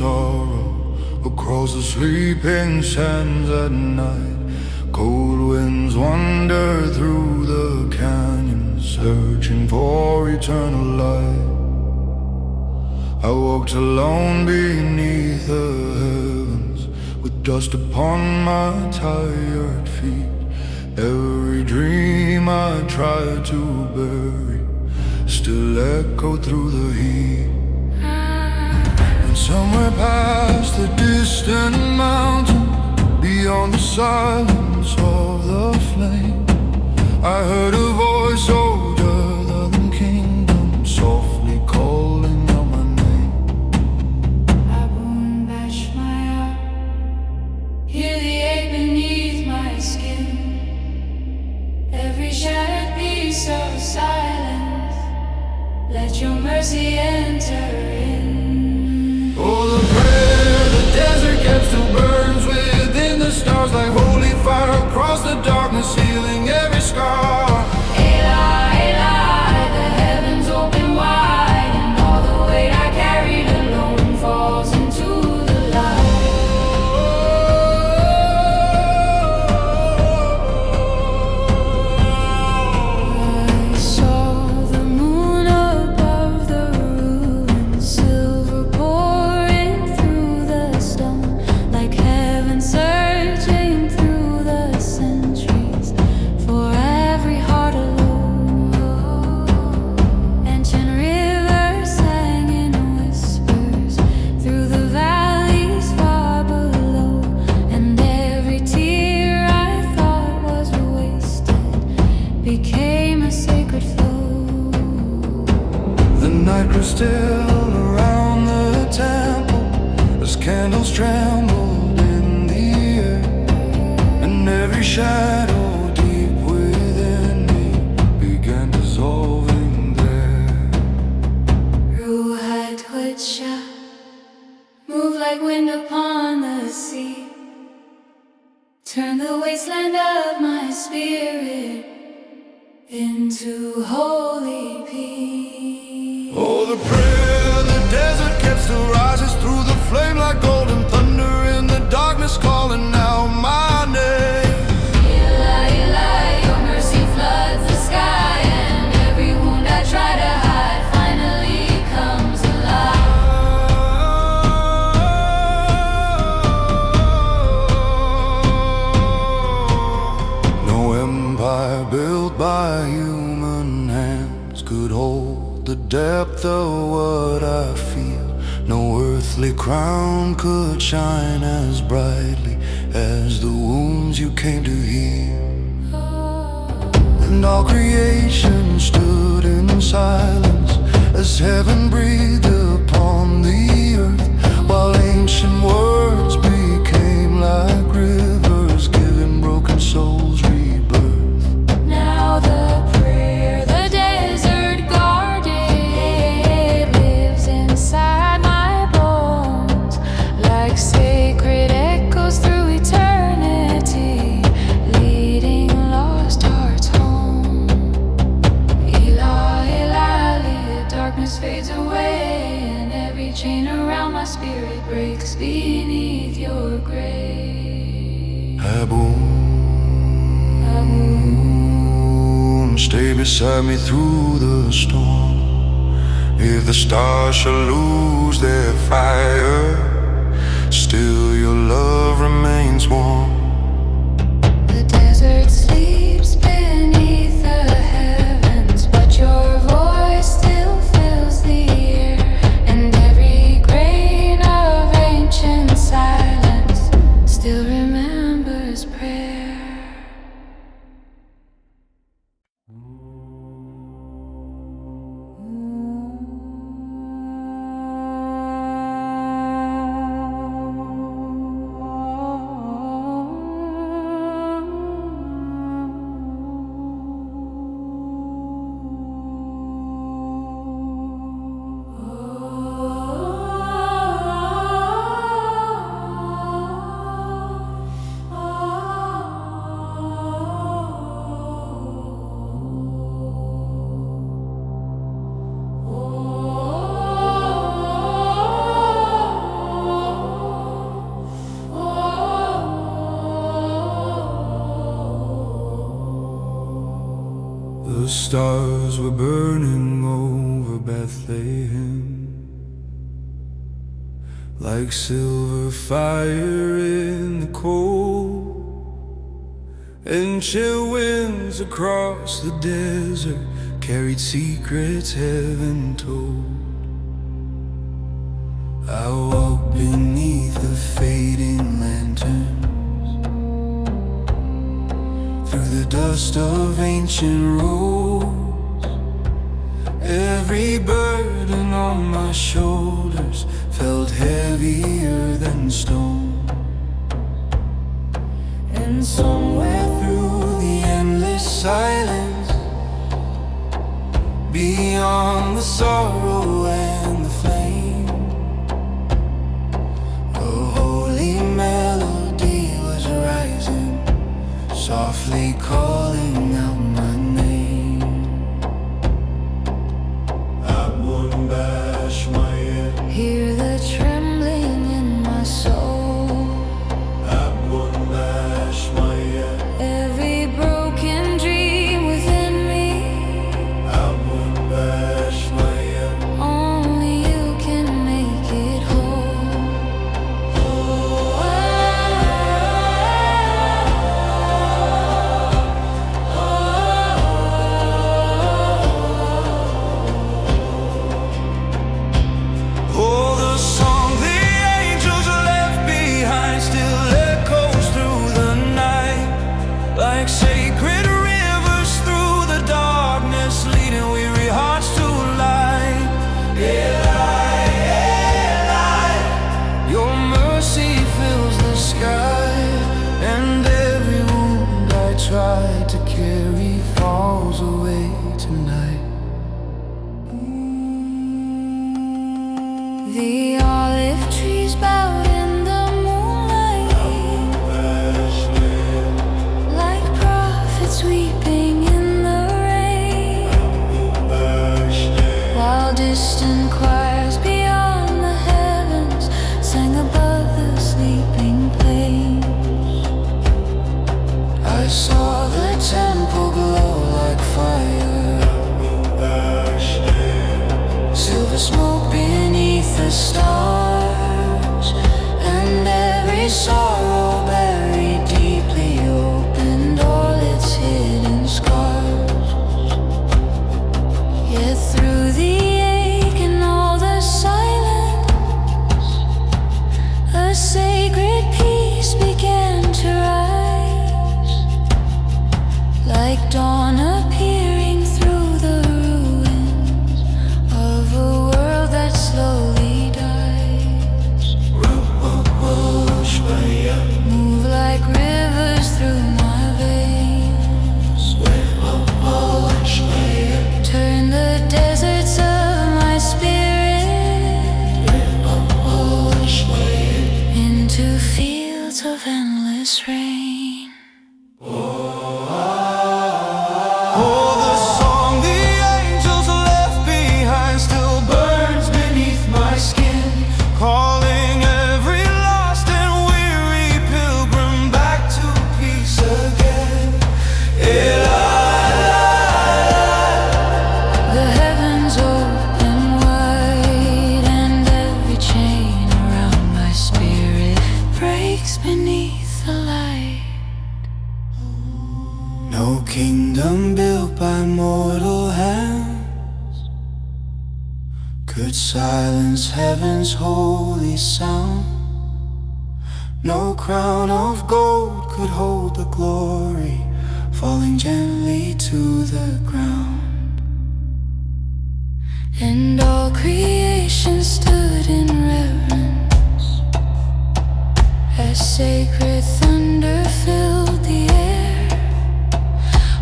sorrow across the sleeping sands at night. Cold winds wander through the canyons, searching for eternal light. I walked alone beneath the heavens, with dust upon my tired feet. Every dream I tried to bury still echoed through the heat. And somewhere past the distant mountain, beyond the silence of the flame, I heard a voice older than kingdom, softly calling out my name. I won't bash my heart, hear the ache beneath my skin. Every shattered piece of silence, let your mercy enter in. Oh, the prayer the desert kept still burns within the stars, like holy fire across the darkness, healing every scar. Eli, Eli, the heavens open wide, and all the weight I carried alone falls into the light. I saw the moon above the ruins, silver pouring through the stone, like heaven searching through the centuries for every heart alone. Ancient rivers sang in whispers through the valleys far below, and every tear I thought was wasted became a sacred flow. The night grew still around the temple as candles trembled in the air, and every shadow deep within me began dissolving there. Ruach Twitcha, move like wind upon the sea. Turn the wasteland of my spirit into holy peace. Oh, the prayer the desert kept still rises through the flame like golden thunder in the darkness, calling out my name. Eli, Eli, your mercy floods the sky, and every wound I try to hide finally comes alive. No empire built by human hands could hold the depth of what I feel. No earthly crown could shine as brightly as the wounds you came to heal. And all creation stood in silence as heaven breathed upon the earth, while ancient words became like rivers, giving broken souls rebirth. Now the prayer the desert guarded lives inside my bones, like sacred echoes through eternity, leading lost hearts home. Eli, Eli, the darkness fades away, and every chain around my spirit breaks beneath your grace. Aboom, stay beside me through the storm. If the stars shall lose their fire, still your love remains warm. The desert sleeps beneath the heavens, but your voice still fills the air, and every grain of ancient silence still remembers prayer. stars were burning over Bethlehem, like silver fire in the cold, and chill winds across the desert carried secrets heaven told. I walked beneath the fading lanterns, through the dust of ancient roads. Every burden on my shoulders felt heavier than stone. And somewhere through the endless silence, beyond the sorrow and the flame, a holy melody was rising, softly calling out my name. Hear the trembling in my soul, every broken dream within me. Only you can make it whole. Oh, the song the angels left behind still echoes through the night, like sacred rivers through the darkness, leading weary hearts to light. Eli, Eli, your mercy fills the sky, and every wound I tried to carry falls away tonight. The olive trees bowed in the moonlight, like prophets weeping in the rain, while distant choirs beyond the heavens sang above the sleeping plains. I saw the temple glow like fire, silver smoke beneath the stars, and every sorrow buried deeply opened all its hidden scars. Yet through the ache and all the silence, a sacred peace began to rise, like dawn appearing through the ruins of a world that slowly dies. Move like rivers through my veins, turn the deserts of my spirit into fields of endless rain. Oh, the song the angels left behind still burns beneath my skin, calling every lost and weary pilgrim back to peace again. The heavens open wide, and every chain around my spirit breaks beneath the light. No kingdom built by mortal hands could silence heaven's holy sound. No crown of gold could hold the glory falling gently to the ground. And all creation stood in reverence as sacred thunder filled the air,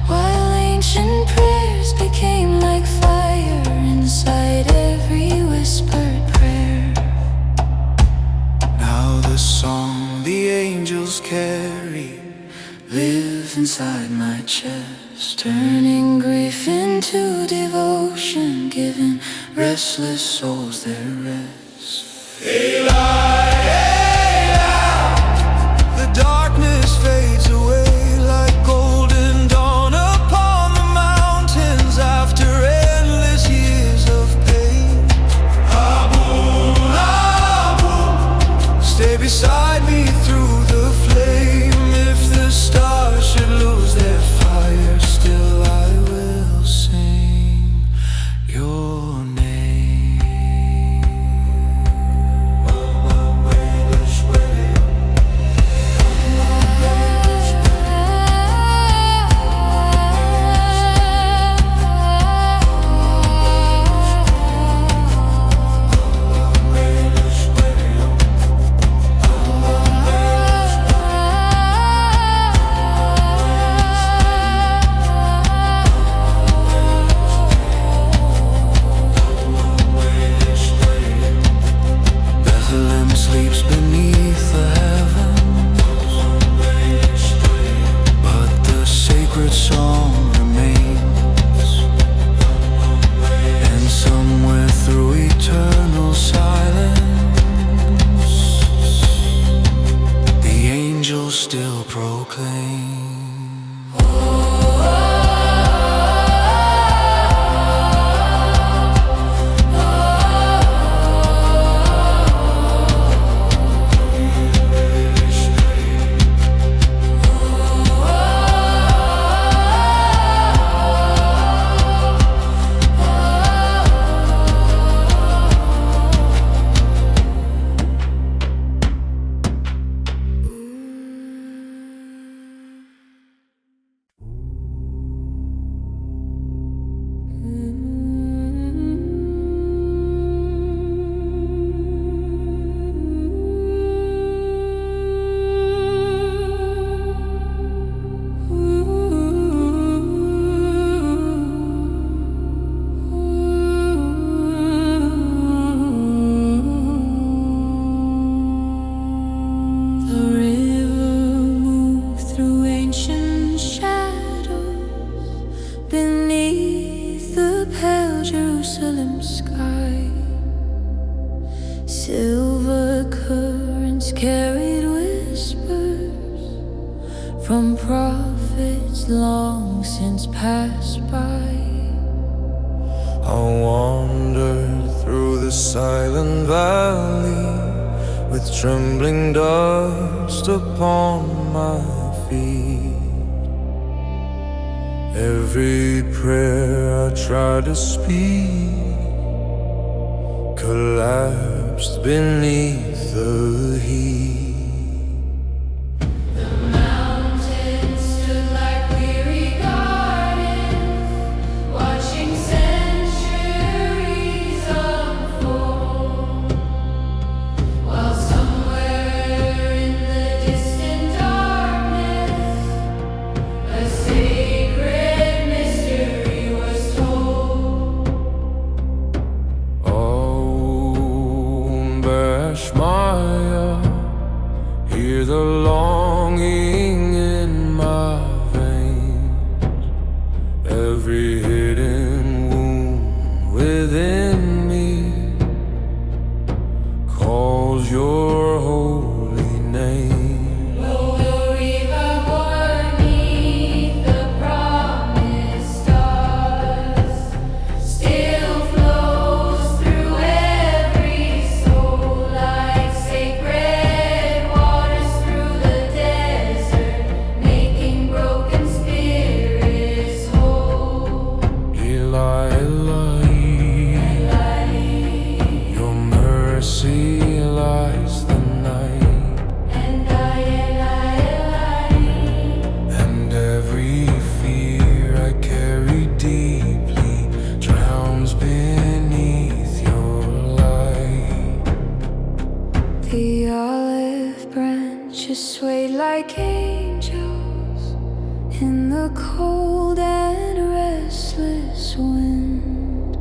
while ancient prayers became like fire inside every whispered prayer. Now the song the angels carry lives inside my chest, Turning grief into devotion, giving restless souls their rest. the darkness fades away like golden dawn upon the mountains. beside me through the flame. If the stars should lose their fire, still I will sing your name. Sleeps beneath the heavens, but the sacred song remains. And somewhere through eternal silence, the angels still proclaim. Silver currents carried whispers from prophets long since passed by. I wandered through the silent valley with trembling dust upon my feet. Every prayer I tried to speak collapsed beneath the heat. The mountains stood like weary gardens, watching centuries unfold, while somewhere in the distant darkness a sacred mystery was told. Maya, hear the longing in my veins. Every hidden wound within me calls your holy name. Will the river born beneath the promised stars still flows through every soul, like sacred waters through the desert, making broken spirits whole? Eli, Eli, your mercy lies the night, And and every fear I carry deeply drowns beneath your light. the olive branches swayed like angels in the cold and restless wind,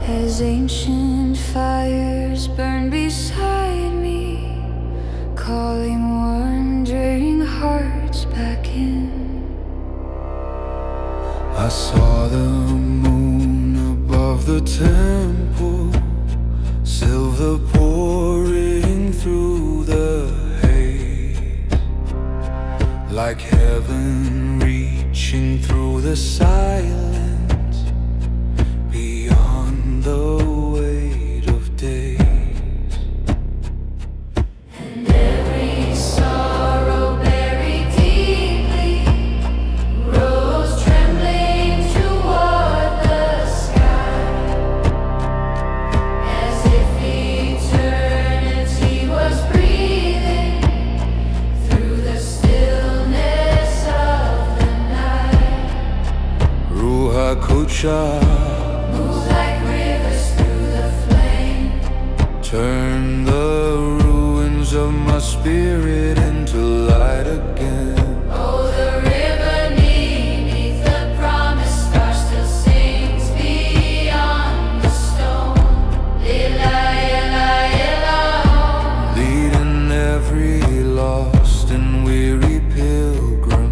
as ancient fires burn beside me, calling wandering hearts back in. I saw the moon above the temple, silver pouring through the haze, like heaven reaching through the silence, beyond the weight of days. shot. Move like rivers through the flame. Turn the ruins of my spirit into light again. Oh, the river beneath the promised star still sings beyond the stone. Lila, ila, ila. Leading every lost and weary pilgrim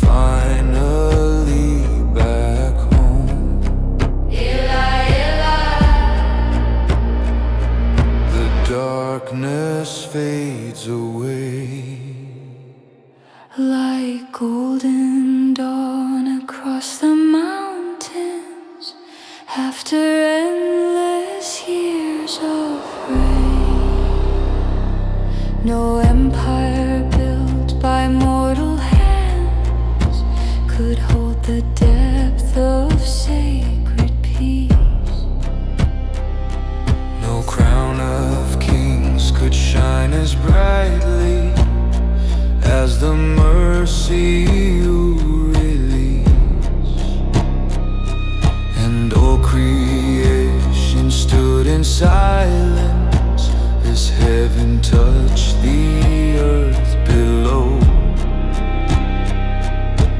finally back home. Ila, ila. The darkness fades away Like golden dawn across the mountains after endless years of rain. No empire built by mortal hands could hold the depth of sacred peace. No crown of kings could shine as brightly as the mercy you release. And all creation stood in silence as heaven touched the earth below.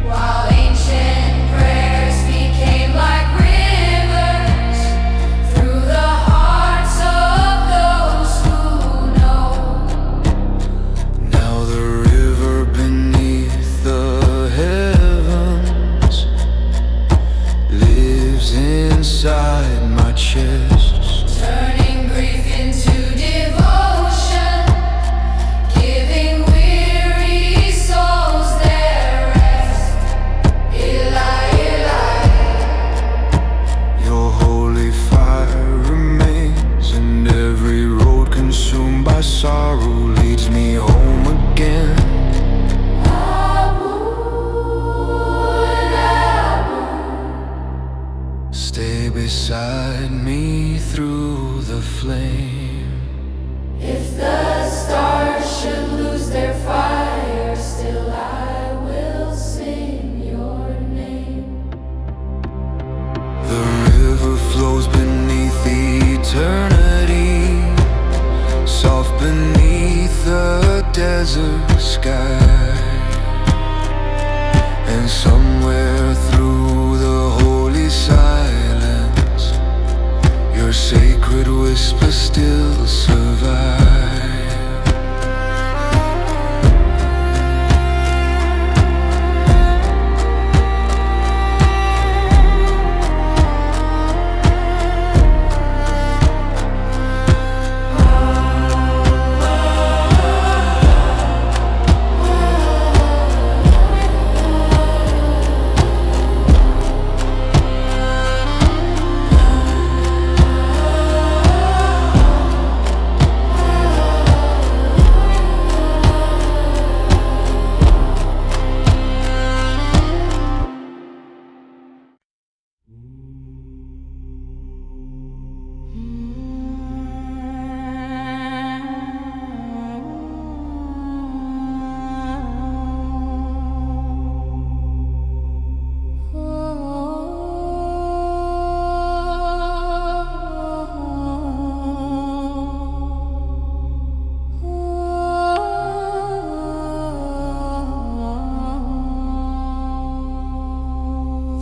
While ancient prayers became like rivers through the hearts of those who know. Now the river beneath the heavens lives inside my chest. Turning grief into devotion, giving weary souls their rest. Eli, Eli. Your holy fire remains, and every road consumed by sorrow leads me home again. Stay beside me through the flame. If the stars should lose their fire, still I will sing your name. The river flows beneath eternity, soft beneath the desert sky. And somewhere through the holy silence, your sacred whisper still survives.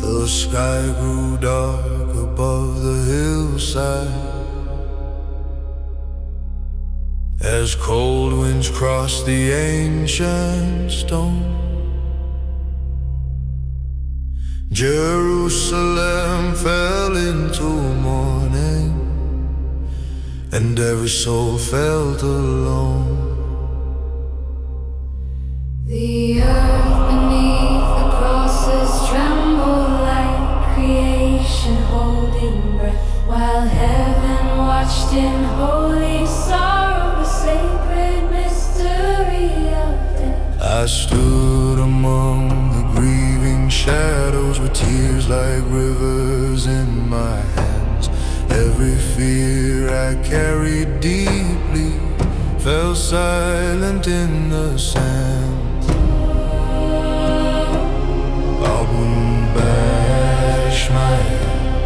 The sky grew dark above the hillside as cold winds crossed the ancient stone. Jerusalem fell into mourning, and every soul felt alone. The earth beneath the crosses trembled like creation holding breath, while heaven watched in holy sorrow the sacred mystery of death. I stood among the grieving shadows with tears like rivers in my hands. Every fear I carried deeply fell silent in the sand. I wouldn't bash my head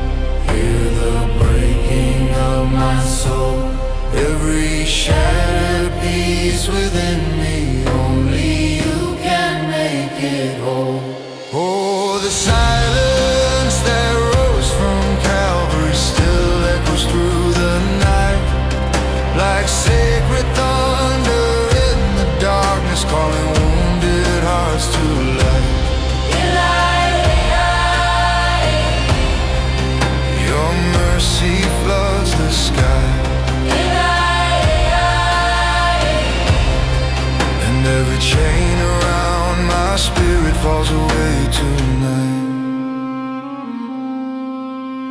Every chain around my spirit falls away tonight.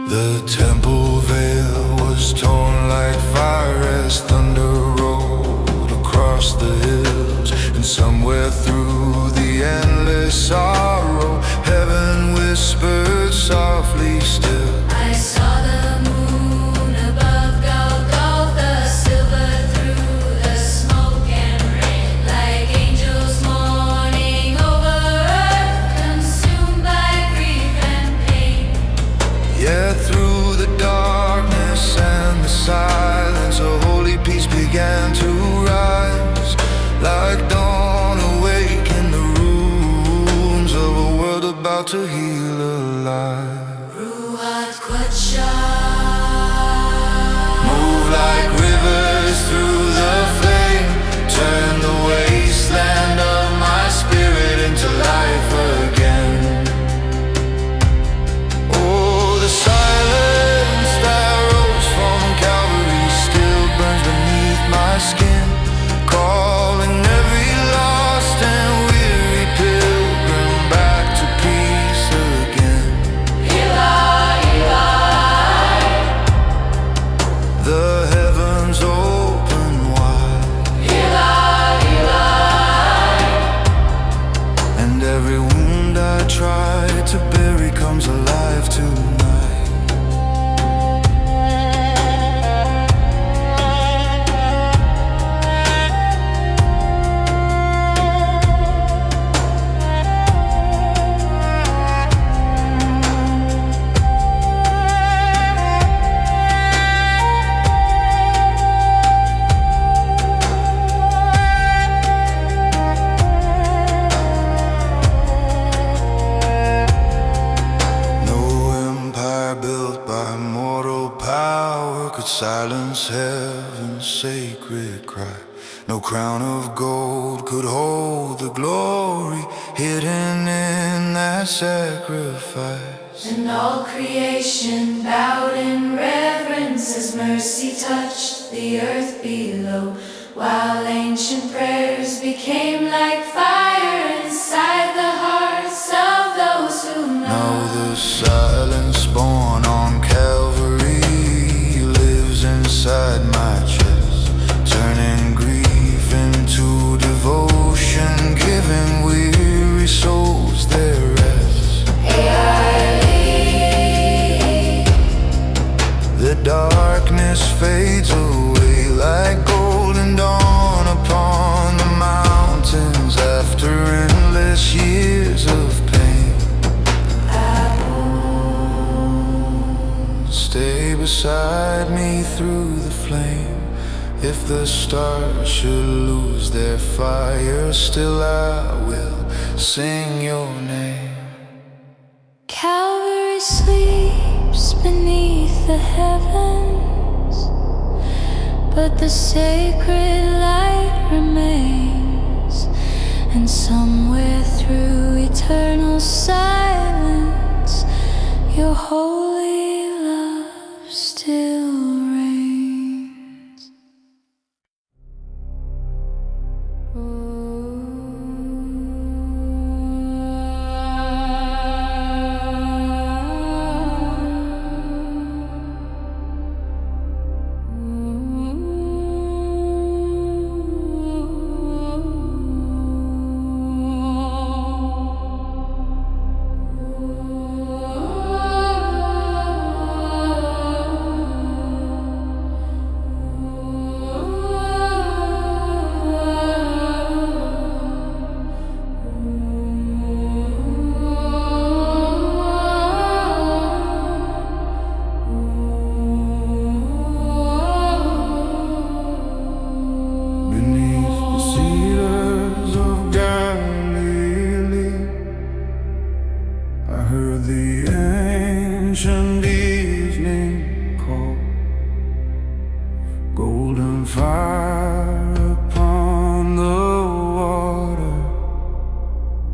The temple veil was torn like fire as thunder rolled across the hills. And somewhere through the endless sorrow, heaven whispered softly still. I saw the moon above Golgotha, silver through the smoke and rain, like angels mourning over earth, consumed by grief and pain. Yet through the darkness and the silence, a holy peace began to rise, like dawn awake in the ruins of a world about to heal alive. Ruach Qudsha, Move like rivers through the flame, turn the wasteland of my spirit into life again. Oh, the silence that rose from Calvary still burns beneath my skin, calling every lost and weary pilgrim back to peace again. The heavens open wide, and every wound I tried to bury comes alive tonight. Silence heaven's sacred cry. No crown of gold could hold the glory hidden in that sacrifice. and all creation bowed in reverence as mercy touched the earth below, while ancient prayers became like fire inside the hearts of those who know. Now the silence born on Calvary lives inside my chest, turning grief into devotion, giving weary souls their rest. The darkness fades away like golden dawn upon the mountains after endless years of pain. Stay beside me through the flame. If the stars should lose their fire, still I will sing your name. Calvary sleeps beneath the heavens, but the sacred light remains, and somewhere through eternal silence, your holy love still reigns.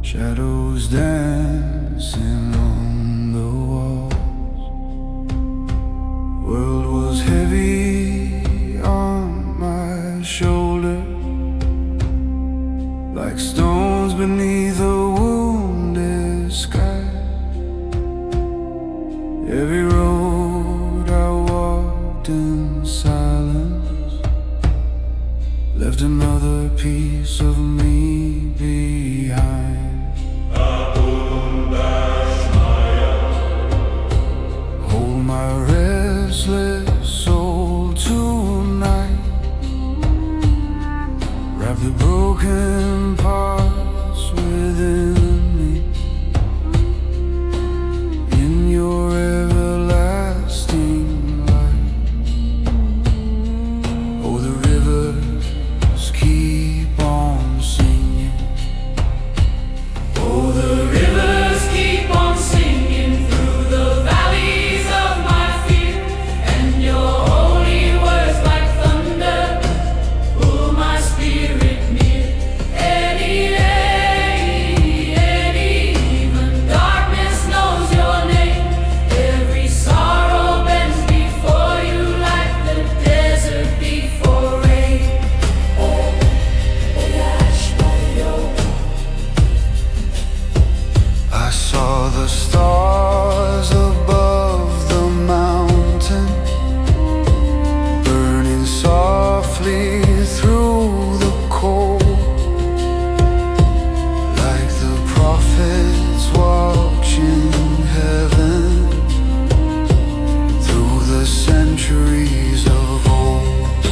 Shadows dancing on the walls. World was heavy on my shoulder, like another piece of me behind. Hold my restless soul tonight. Wrap the broken parts within me in your everlasting light. Oh, the rivers keep on singing. Oh, the rivers keep on singing through the valleys of my fear, and your holy words like thunder pull my spirit near. Any, even darkness knows your name. Every sorrow bends before you like the desert before rain. I saw the stars above the mountain, burning softly through the cold, like the prophets watching heaven through the centuries of old.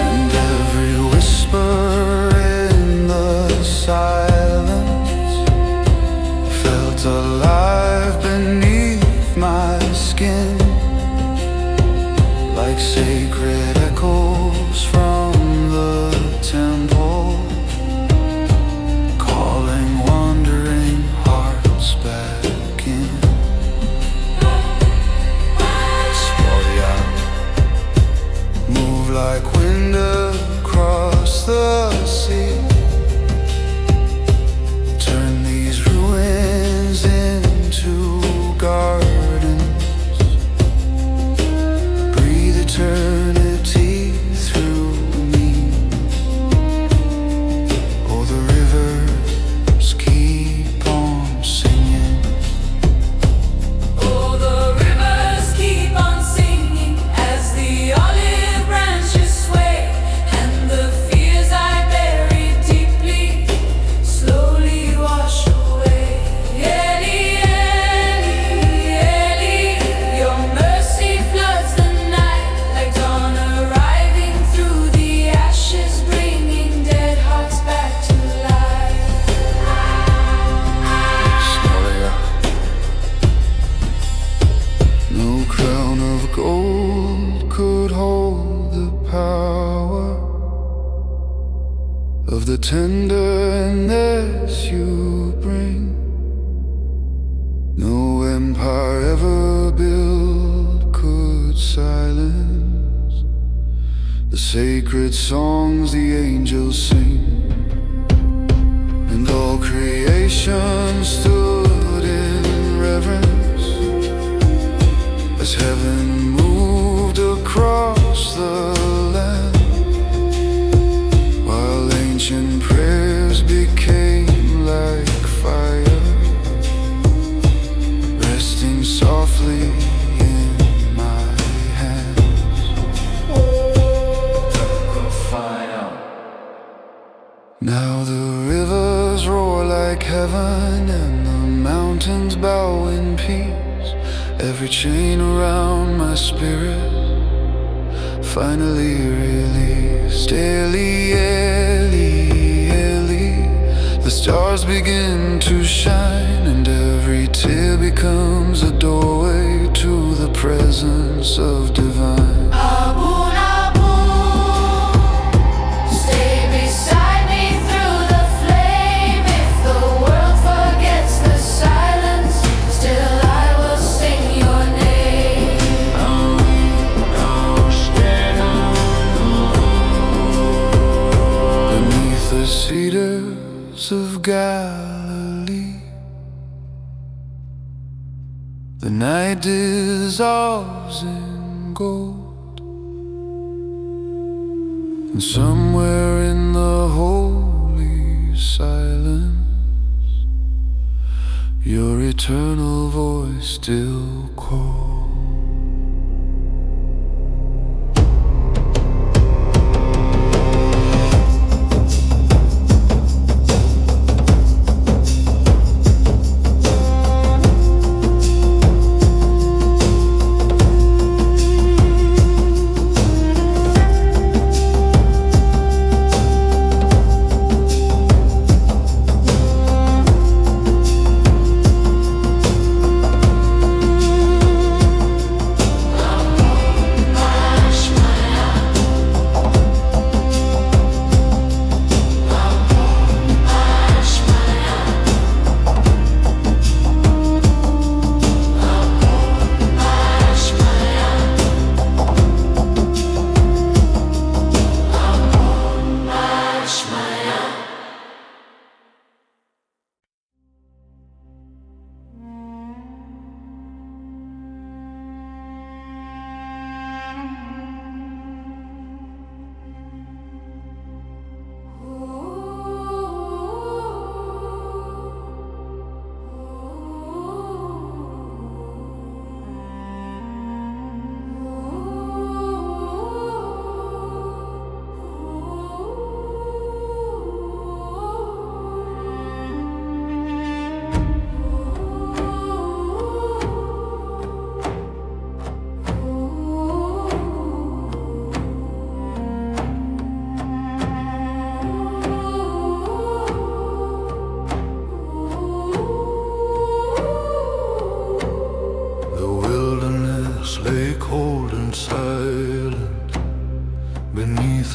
And every whisper in the silence felt alive beneath my skin, like sacred echoes from the temple, calling wandering hearts back in. Spoya, move like wind across the sea. Turn these ruins into gardens. Breathe eternity through me. Oh, the rivers keep on singing. Oh, the rivers keep on singing as the olive branches sway, and the fears I buried deeply slowly wash away. Eli, your mercy floods the night like dawn arriving through the ashes, bringing dead hearts back to life. Spoya, no crown of gold could hold the power of the tenderness you bring. No empire ever built could silence the sacred songs the angels sing. And all creation stood in reverence as heaven moved across the land, while ancient prayers became like fire, resting softly in my hands. Now the rivers roar like heaven, and the mountains bow in peace. Every chain around my spirit finally released. Eli, the stars begin to shine, and every tear becomes a doorway to the presence of divine. Abun, Abun, stay beside me through the flame. If the world forgets the silence, still I will sing your name. Beneath the cedars of Galilee, the night dissolves in gold, and somewhere in the holy silence, your eternal voice still calls.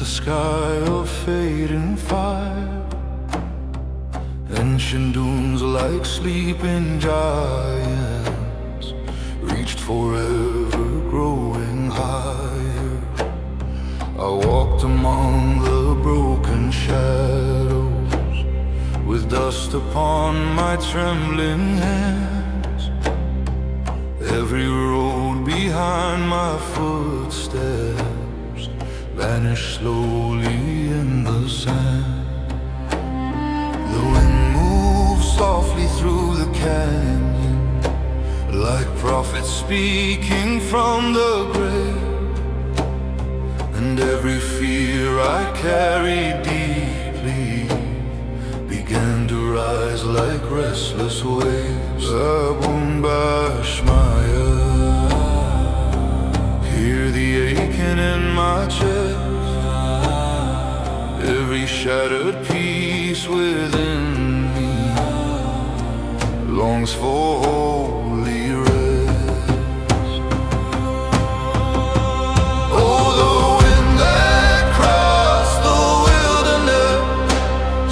sky of fading fire. Ancient dunes like sleeping giants reached forever, growing higher. I walked among the broken shadows, with dust upon my trembling hands. Every road behind my footsteps vanished slowly in the sand. The wind moved softly through the canyon, like prophets speaking from the grave. And every fear I carried deeply began to rise like restless waves. Abun Bashmaya, hear the aching in my chest. Every shattered piece within me longs for holy rest. Oh, the wind that crossed the wilderness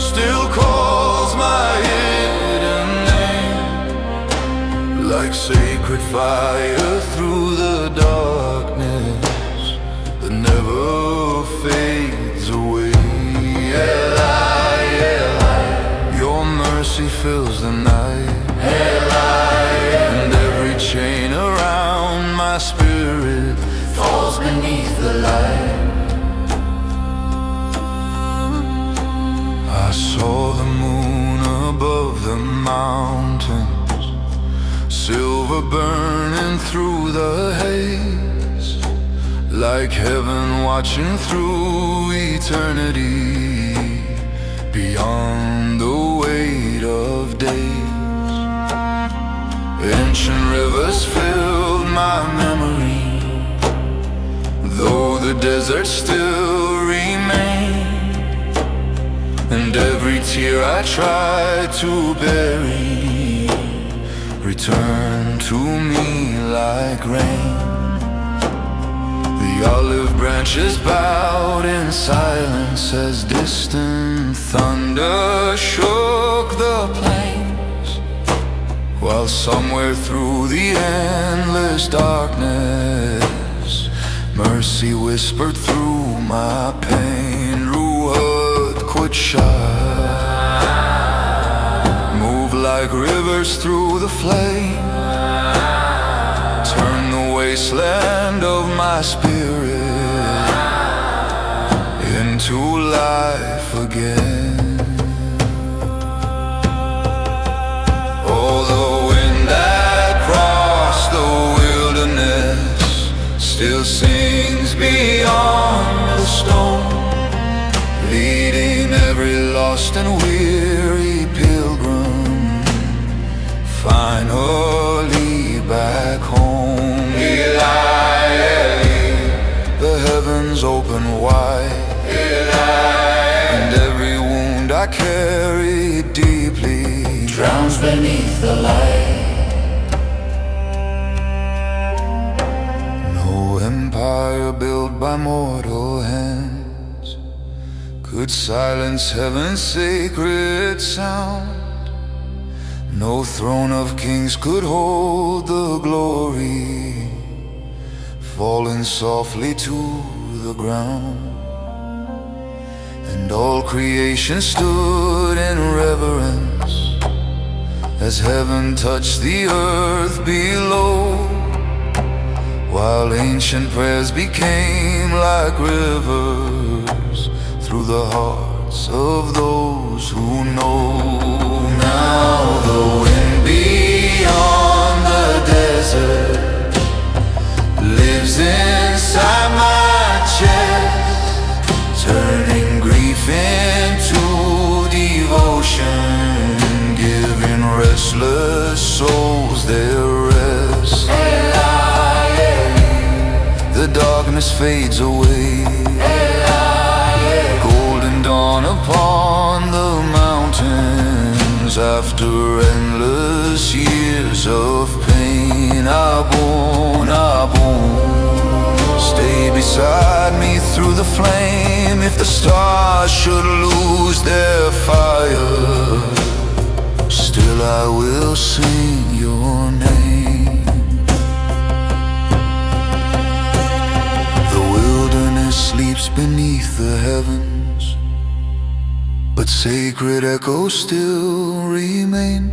still calls my hidden name, like sacred fire through the darkness that never fades away. Eli, Eli, your mercy fills the night. Eli, and every chain around my spirit falls beneath the light. I saw the moon above the mountains, silver burning through the haze, like heaven watching through eternity, beyond the weight of days. Ancient rivers filled my memory, though the desert still remained. And every tear I tried to bury returned to me like rain. The olive branches bowed in silence as distant thunder shook the plains, while somewhere through the endless darkness mercy whispered through my pain. Ruach Qudsha, move like rivers through the flame, turn the wasteland of my spirit into life again. Oh, the wind that crossed the wilderness still sings beyond the stone, leading every lost and weary pilgrim finally back home. Eli, Eli, the heavens open wide. Eli, and every wound I carry deeply drowns beneath the light. No empire built by mortal hands could silence heaven's sacred sound. No throne of kings could hold the glory falling softly to the ground. And all creation stood in reverence as heaven touched the earth below, while ancient prayers became like rivers through the hearts of those who know. Now the wind beyond the desert lives inside my chest, turning grief into devotion, giving restless souls their rest. The darkness fades away, golden dawn upon the mountains. After endless years of pain, Abun, Abun, stay beside beside me through the flame. If the stars should lose their fire, still I will sing your name. The wilderness sleeps beneath the heavens, but sacred echoes still remain.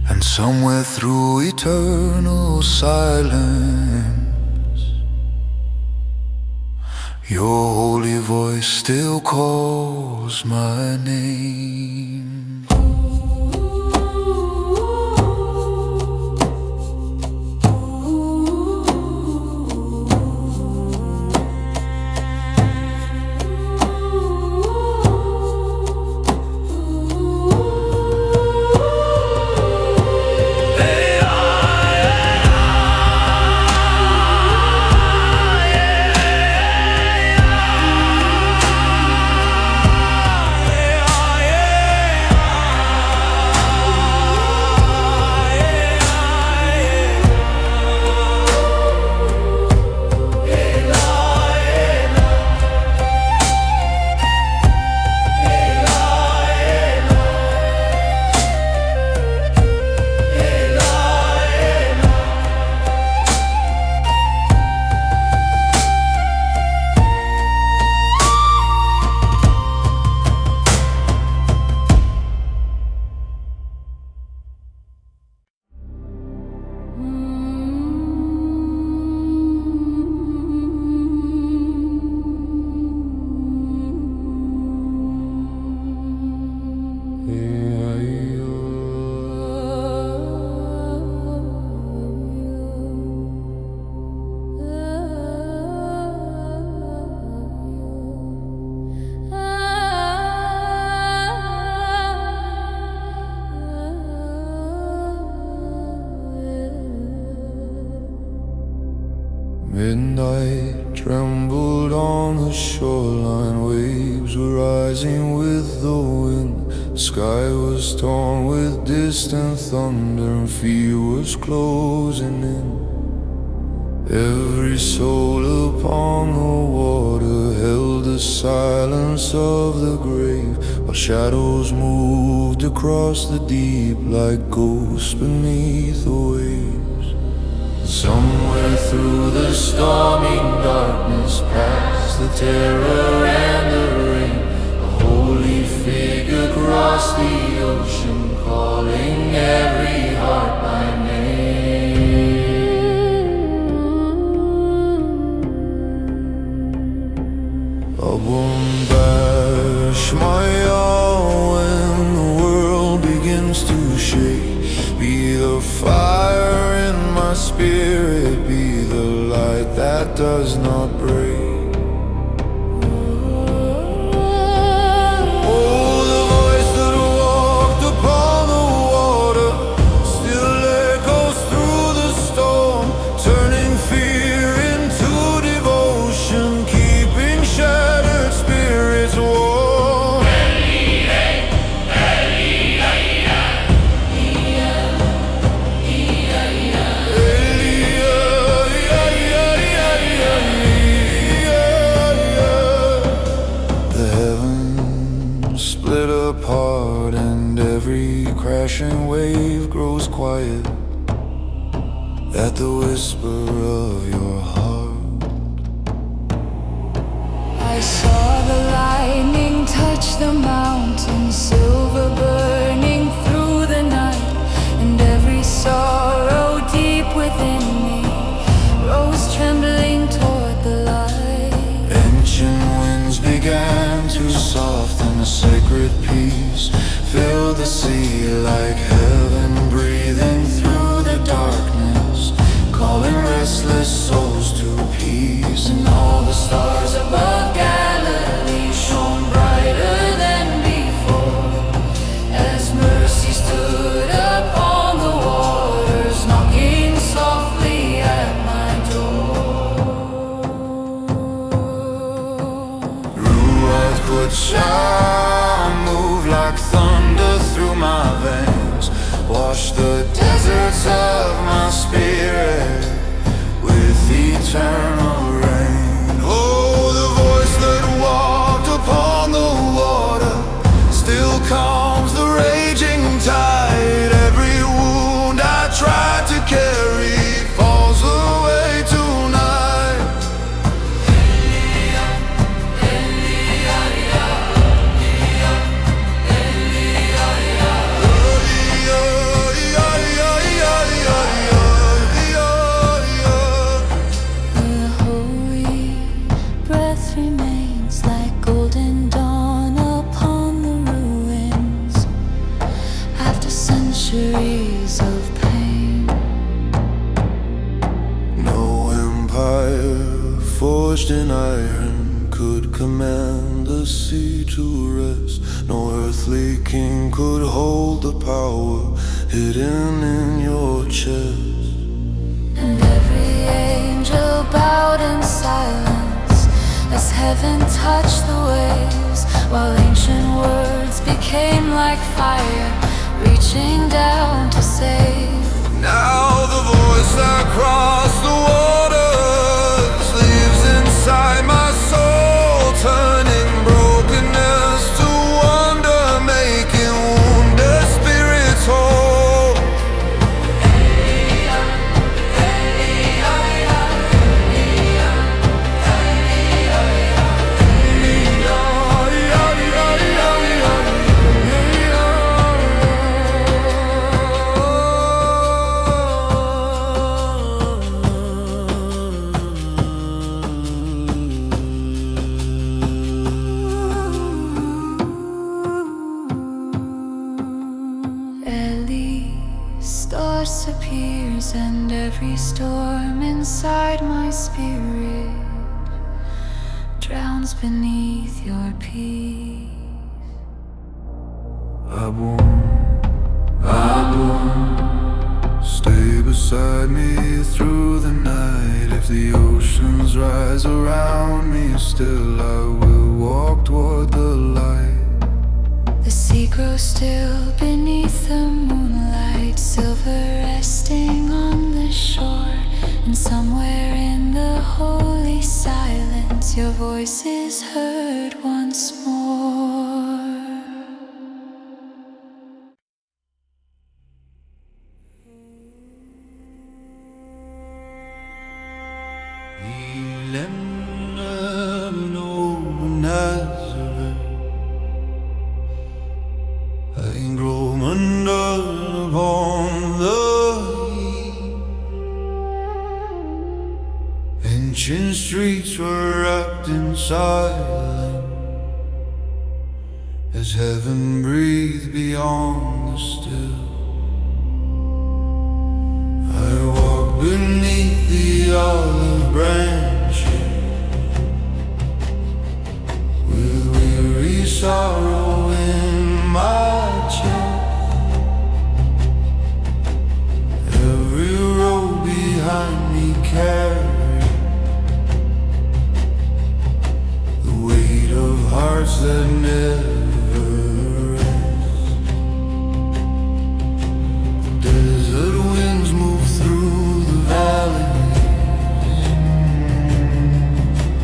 And somewhere through eternal silence, your holy voice still calls my name. Midnight trembled on the shoreline, waves were rising with the wind. Sky was torn with distant thunder, and fear was closing in. Every soul upon the water held the silence of the grave, while shadows moved across the deep like ghosts beneath the waves. Somewhere through the stormy darkness, past the terror and the rain, a holy figure crossed the ocean, calling every heart by name. Abum bash my all when the world begins to shake. Be the fire in my spirit, be the light that does not break. Oh, the voice that walked upon the water still echoes through the storm, turning fear into devotion, keeping shattered spirits warm. Split apart and every crashing wave grows quiet at the whisper of your heart. I saw the lightning touch the mountain, silver burning through the night, and every sorrow deep within me rose trembling toward the light. Ancient winds began to soften, a sacred peace filled the sea like heaven breathing through the darkness, calling restless souls to peace. And all the stars above Galilee shone brighter than before, as mercy stood upon the waters, knocking softly at my door. Ruach Chant moved like thunder through my veins, wash the deserts of my spirit with eternal rain. remains like golden dawn upon the ruins after centuries of pain. No empire forged in iron could command the sea to rest. No earthly king could hold the power hidden in your chest. And every angel bowed in silence as heaven touched the waves, while ancient words became like fire, reaching down to save. Now the voice that crossed the waters lives inside my soul, turning brokenness to wonder, making wounded spirits whole. Stars appears, and every storm inside my spirit drowns beneath your peace. Stay beside me through the night. If the oceans rise around me, still I will walk toward the light. The sea grows still beneath the moonlight, silver resting on the shore. And somewhere in the holy silence, your voice is heard once more. Ancient streets were wrapped in silence as heaven breathed beyond the still. I walk beneath the olive branches with weary sorrow in my chest. Every road behind me carries hearts that never rest. The desert winds move through the valleys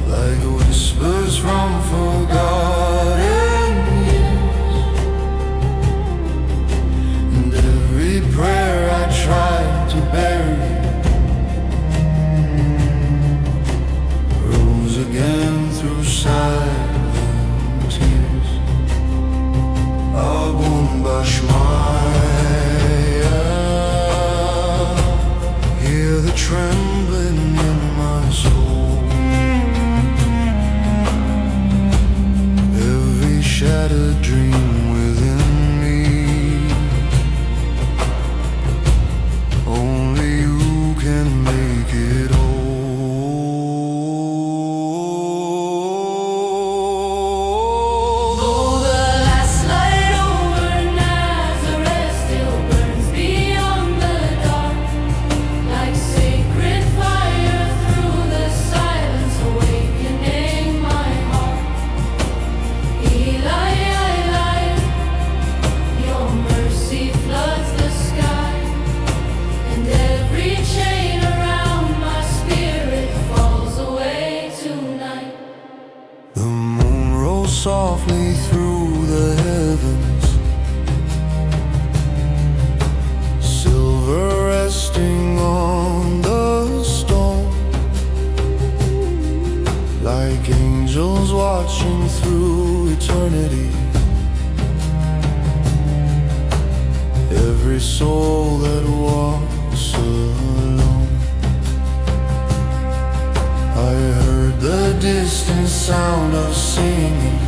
like whispers from forgotten years. And every prayer I tried to bury rose again through silence. Hear the trembling in my soul. Every shattered dream within me. Only you can make it whole. Softly through the heavens, silver resting on the stone, like angels watching through eternity. Every soul that walks alone, I heard the distant sound of singing.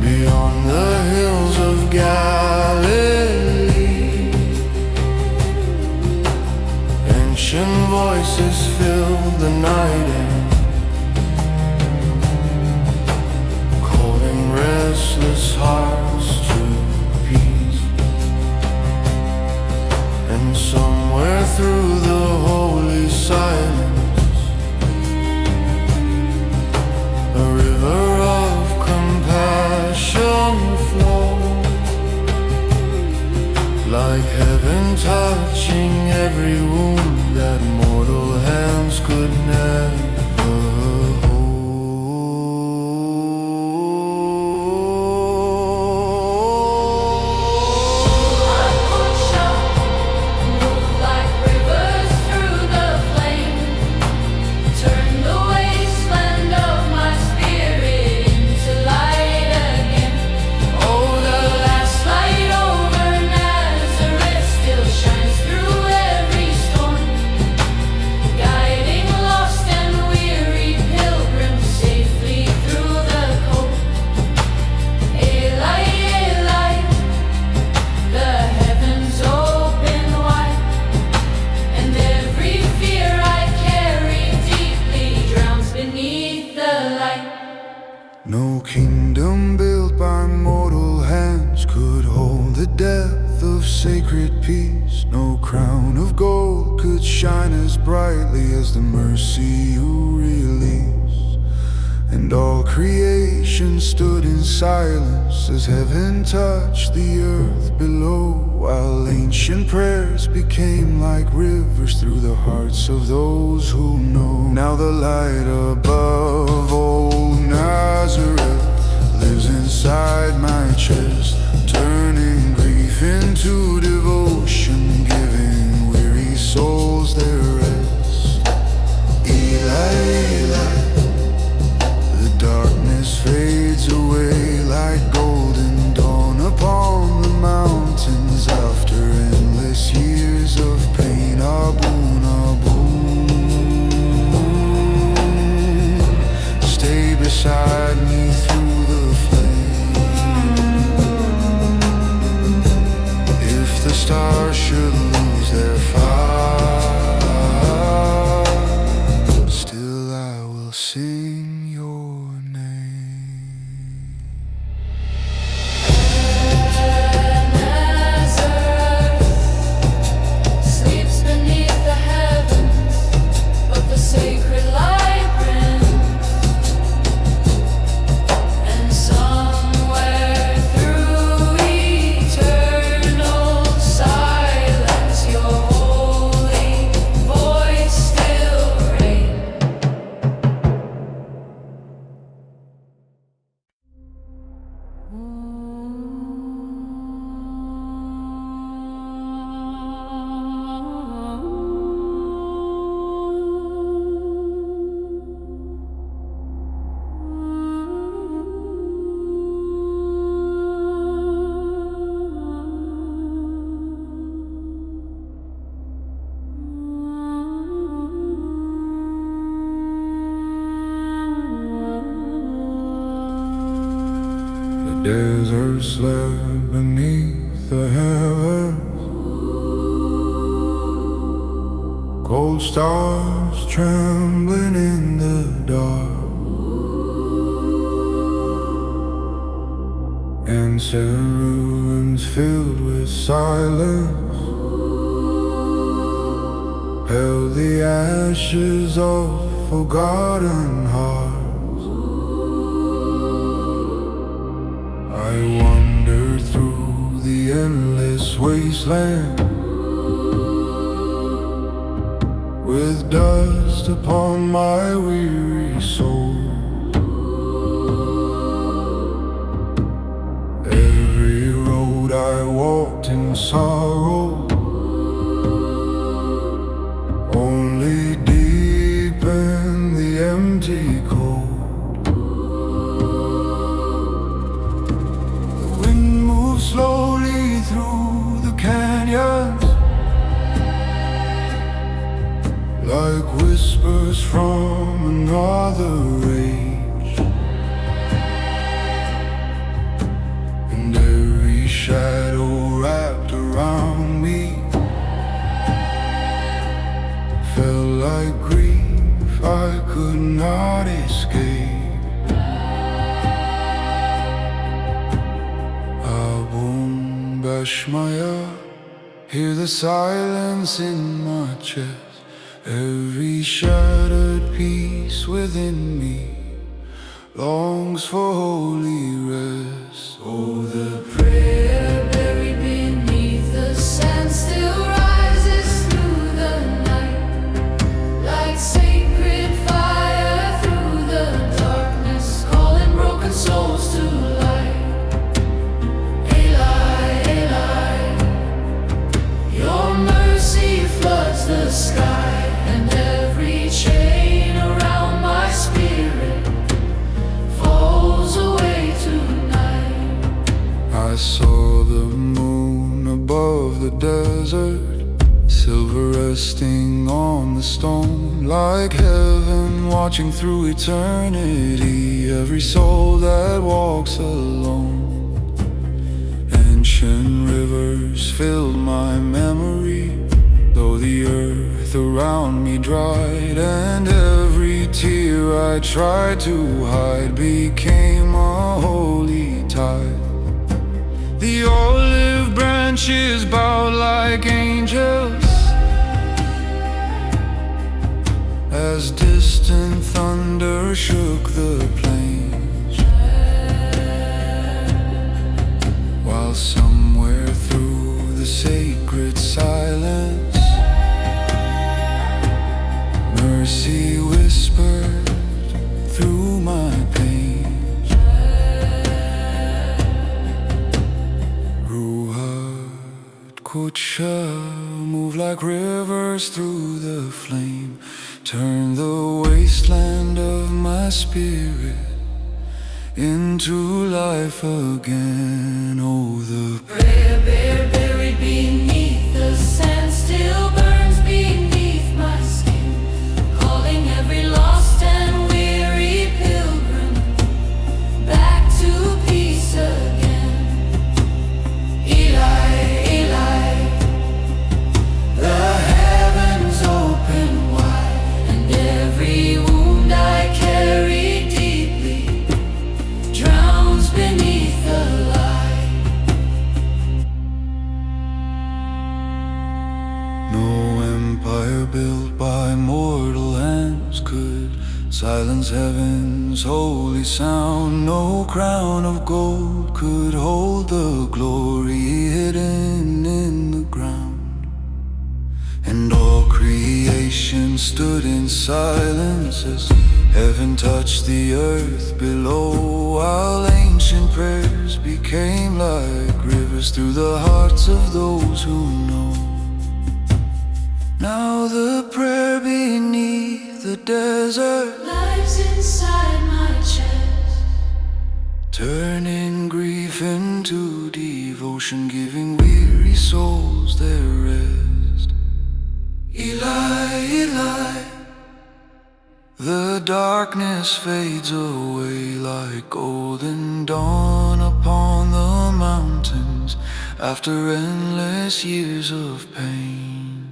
Beyond the hills of Galilee, ancient voices fill the night air, calling restless hearts to peace. And somewhere through the holy silence, a river of compassion flows, like heaven touching every wound that mortal hands could never No kingdom built by mortal hands could hold the depth of sacred peace. No crown of gold could shine as brightly as the mercy you release. And all creation stood in silence as heaven touched the earth below, while ancient prayers became like rivers through the hearts of those who know. Now the light above old Nazareth lives inside my chest, turning grief into devotion, giving weary souls their rest. Eli, Eli, the darkness fades away like golden dawn upon the mountains after endless years of pain. Aboon, aboon, stay beside me through the flame. If the stars should lose their fire, still I will sing your name. Sleeps beneath the heavens, but the sacred light brings. And somewhere through eternal silence, your holy voice still reigns. The desert slept beneath the heavens, cold stars trembling in the dark, ancient ruins filled with silence held the ashes of forgotten hearts. I wandered through the endless wasteland with dust upon my weary soul. Every road I walked in sorrow only deepened the empty cold. Slowly through the canyons, like whispers from another age, and every shadow wrapped around me felt like grief I could not escape. Abum Bashmaya, hear the silence in my chest. Every shattered piece within me longs for holy rest. Oh, the prayer buried beneath the sand still rises through the night, like sacred fire through the darkness, calling broken souls to light. Eli, Eli, your mercy floods the sky, and every chain around my spirit falls away tonight. I saw the moon above the desert, silver resting on the stone, like heaven watching through eternity. Every soul that walks alone, ancient rivers filled my memory, though the earth around me dried, and every tear I tried to hide became a holy tide. The olive branches bowed like angels as distant thunder shook the plains, while somewhere through the sacred silence mercy whispered through my pain. Ruhat Kucha, move like rivers through the flame, turn the wasteland of my spirit into life again. Oh, the Prayer bear buried beneath the sand still burns beneath my skin, calling every lost and weary pilgrim back to peace again. Eli, Eli, the heavens open wide, and every wound I carry deeply drowns beneath the light. No empire built by mortal hands could silence heaven's holy sound. No crown of gold could hold the glory hidden in the ground. And all creation stood in silence as heaven touched the earth below, while ancient prayers became like rivers through the hearts of those who know. Now the prayer beneath the desert Lives inside my chest, turning grief into devotion, giving weary souls their rest. Eli, Eli, the darkness fades away like golden dawn upon the mountains after endless years of pain.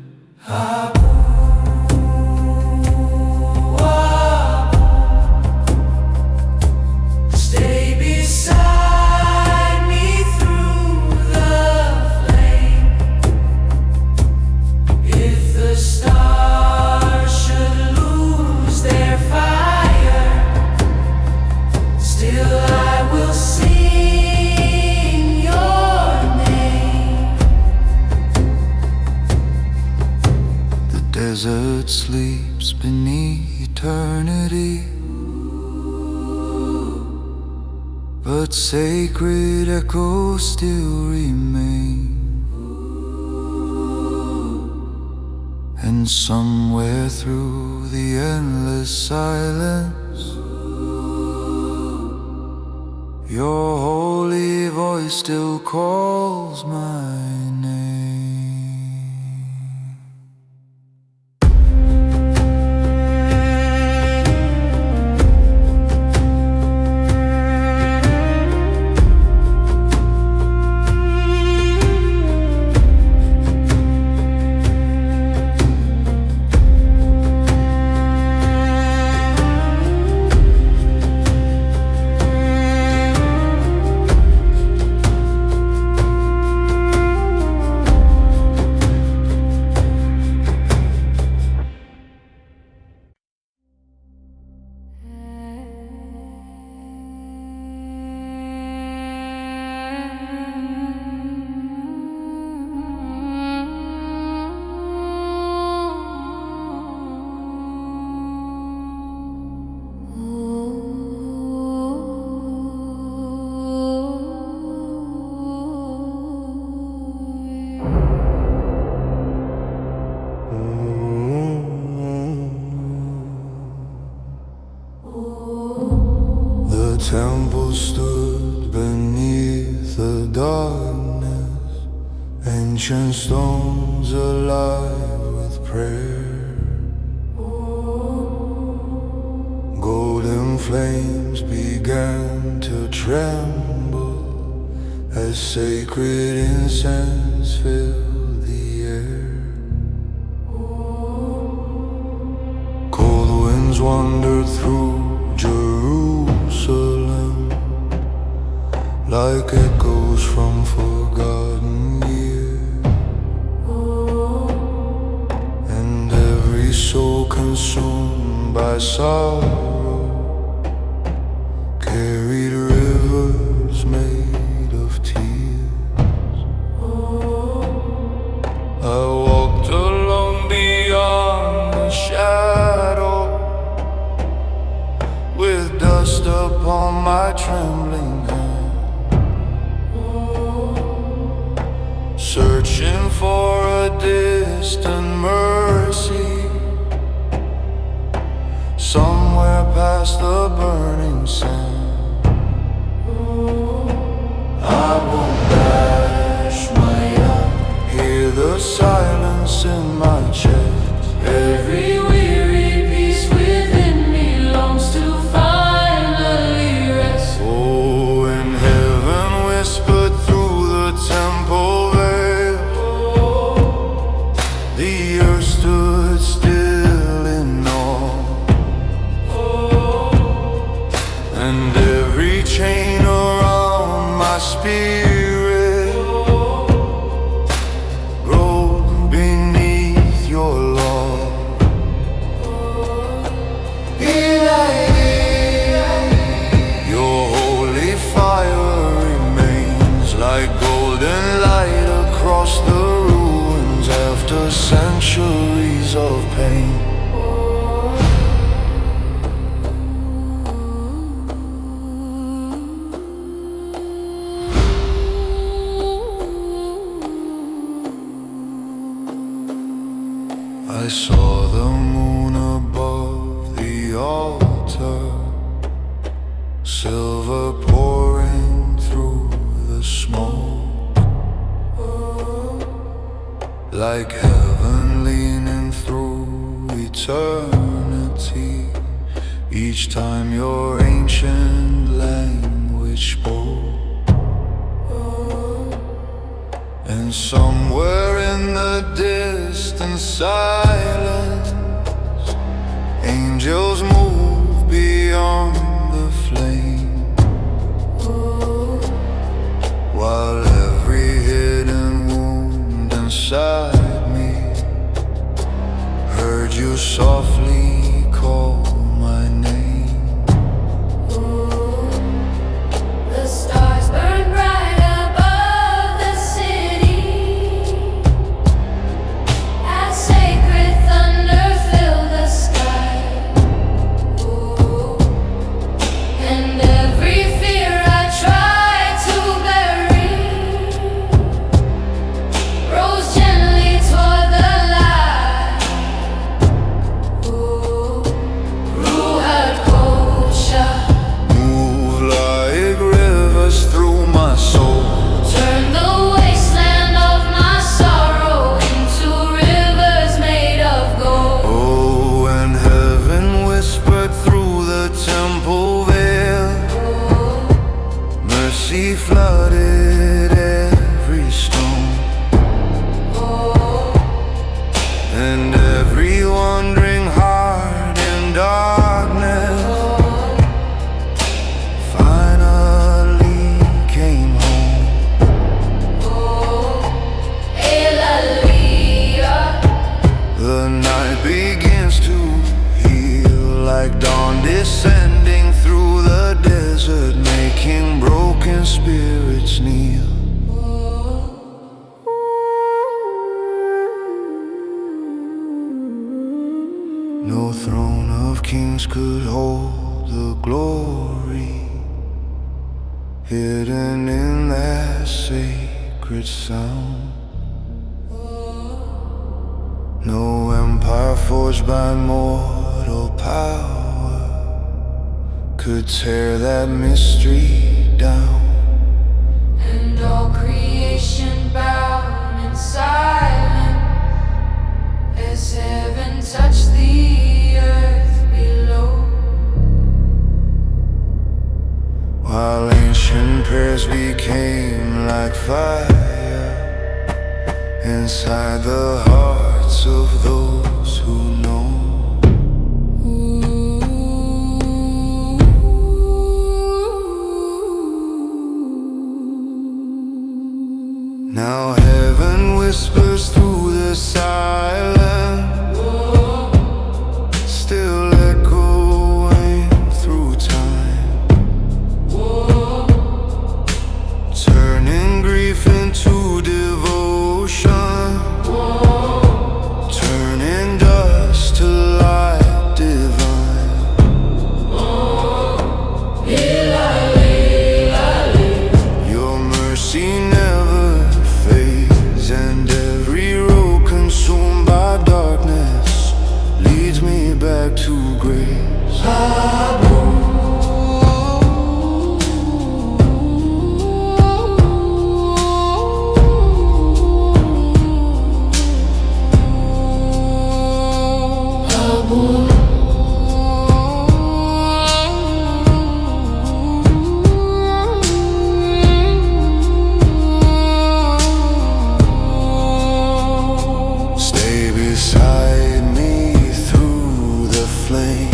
stay beside me through the flame. If the stars should lose their fire, still I will sing your name. The desert sleeps beneath eternity, but sacred echoes still remain. And somewhere through the endless silence, your holy voice still calls my name. temple stood beneath the darkness, ancient stones alive with prayer. Golden flames began to tremble as sacred incense filled the air. Cold winds wandered through Jerusalem like echoes from forgotten years, and every soul consumed by sorrow carried rivers made of tears. I walked alone beyond the shadow, with dust upon my trembling hand, searching for a distant mercy somewhere past the burning sand. I won't dash my eye, hear the silence in my chest. Every weary piece within me longs to finally rest. Oh, and heaven whispered through the temple veil, the earth stood still in awe, and every chain around my spirit rolled beneath your law. Your holy fire remains like golden light across the ruins after centuries of pain. I saw the moon above the altar, silver pouring through the smoke, like heaven leaning through eternity, each time your ancient language spoke. And somewhere in the distant silence, angels move beyond the flame, while every hidden wound inside me heard you softly call my name. The stars burn bright above the city, as sacred thunder fill the sky. And every fear I tried to bury rose gently toward the light. Ruach Kosha, Move like rivers through my soul, turn the wasteland of my sorrow into rivers made of gold. oh, and heaven whispered through the temple veil, mercy flooded every stone, and every wandering heart in darkness finally came home. Elaliyah, The night begins to heal like dawn descending through the desert, making broken spirits kneel. No throne of kings could hold the glory hidden in that sacred sound. No empire forged by mortal power could tear that mystery down. And all creation bound in silence as heaven touched the earth below. While ancient prayers became like fire inside the hearts of those who know. Now heaven whispers through the silence, still echoing through time, turning grief into devotion, turning dust to light divine. Your mercy never fades, and every road consumed by darkness leads me back to grace. Stay beside me through the flame.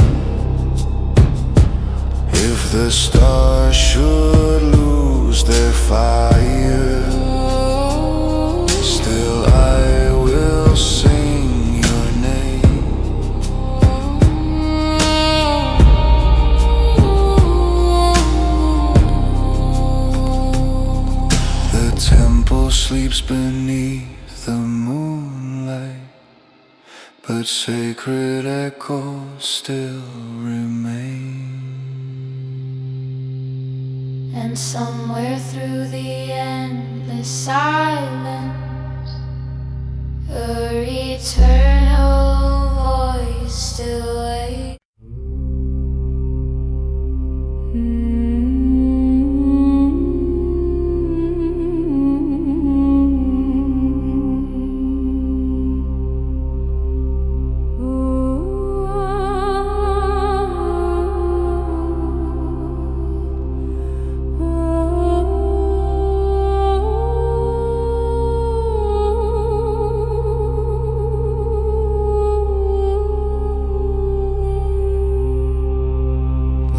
If the stars should lose their fire, still I will sing your name. The temple sleeps beneath the moonlight, but sacred echoes still remain. And somewhere through the endless silence, a eternal voice still waits.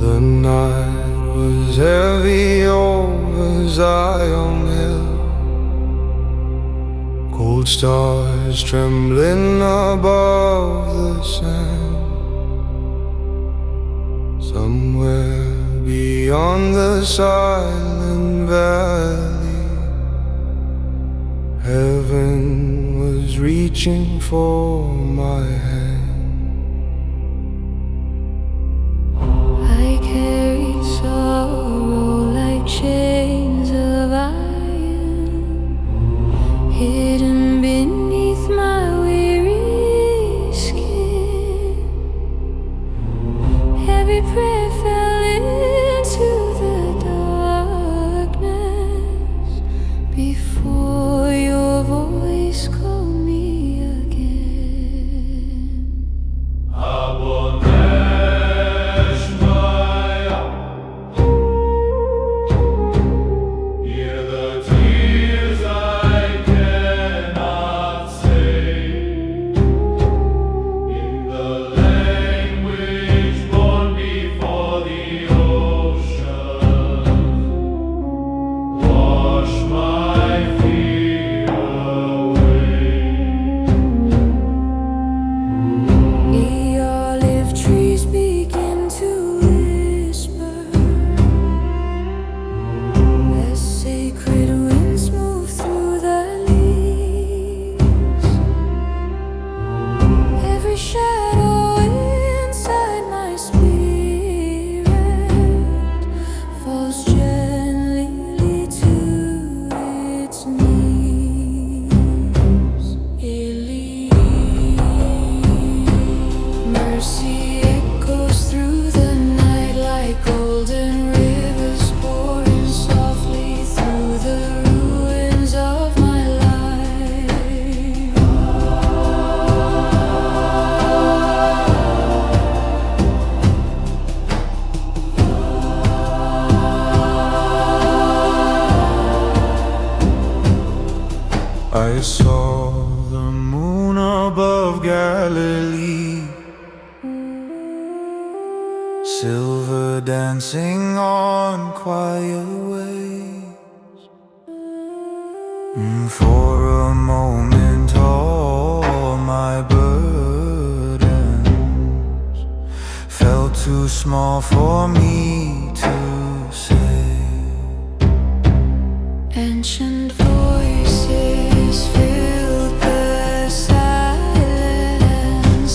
The night was heavy over Zion Hill, cold stars trembling above the sand. Somewhere beyond the silent valley, heaven was reaching for my hand. I carried sorrow like chains of iron, hidden beneath my weary skin. Every prayer fell into the darkness before your voice called me again. I saw the moon above Galilee, silver dancing on quiet waves. For a moment all my burdens felt too small for me to say. Ancient voices filled the silence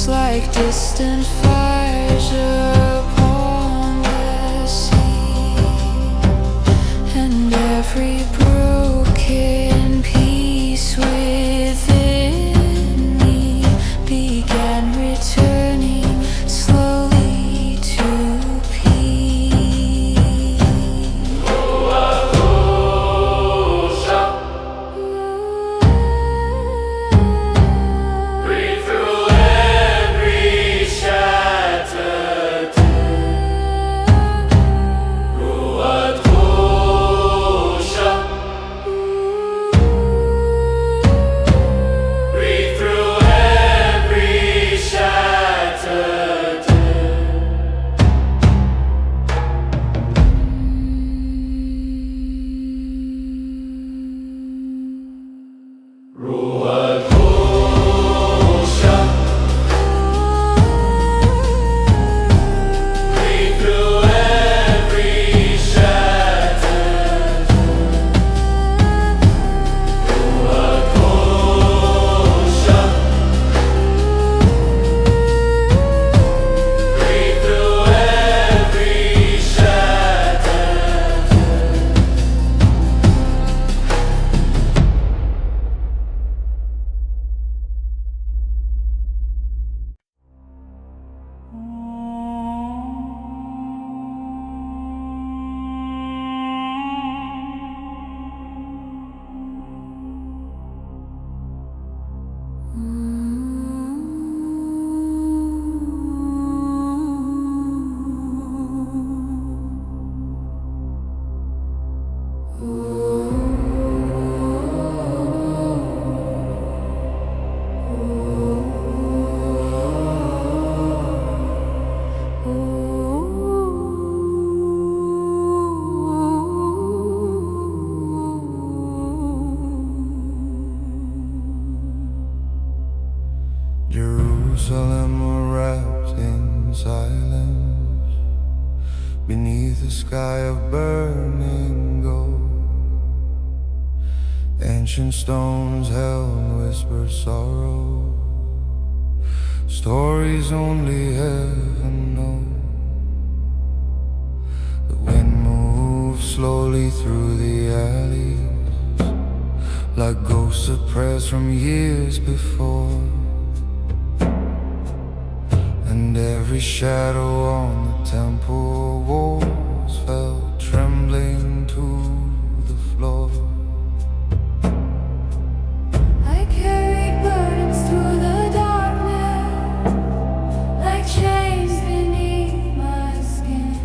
like distant fires upon the sea, and every broken piece within me began returning slowly to peace. Breathe through every shattered Ruach Husha. Breathe through every shattered Ruach Husha. Breathe through every shattered Ruach Husha. Breathe through every shattered Jerusalem wrapped in silence beneath a sky of burning gold. Ancient stones held whispered sorrow, stories only heaven knows. The wind moves slowly through the alleys like ghosts suppressed from years before. And every shadow on the temple walls fell trembling to the floor. I carried burdens through the darkness, like chains beneath my skin,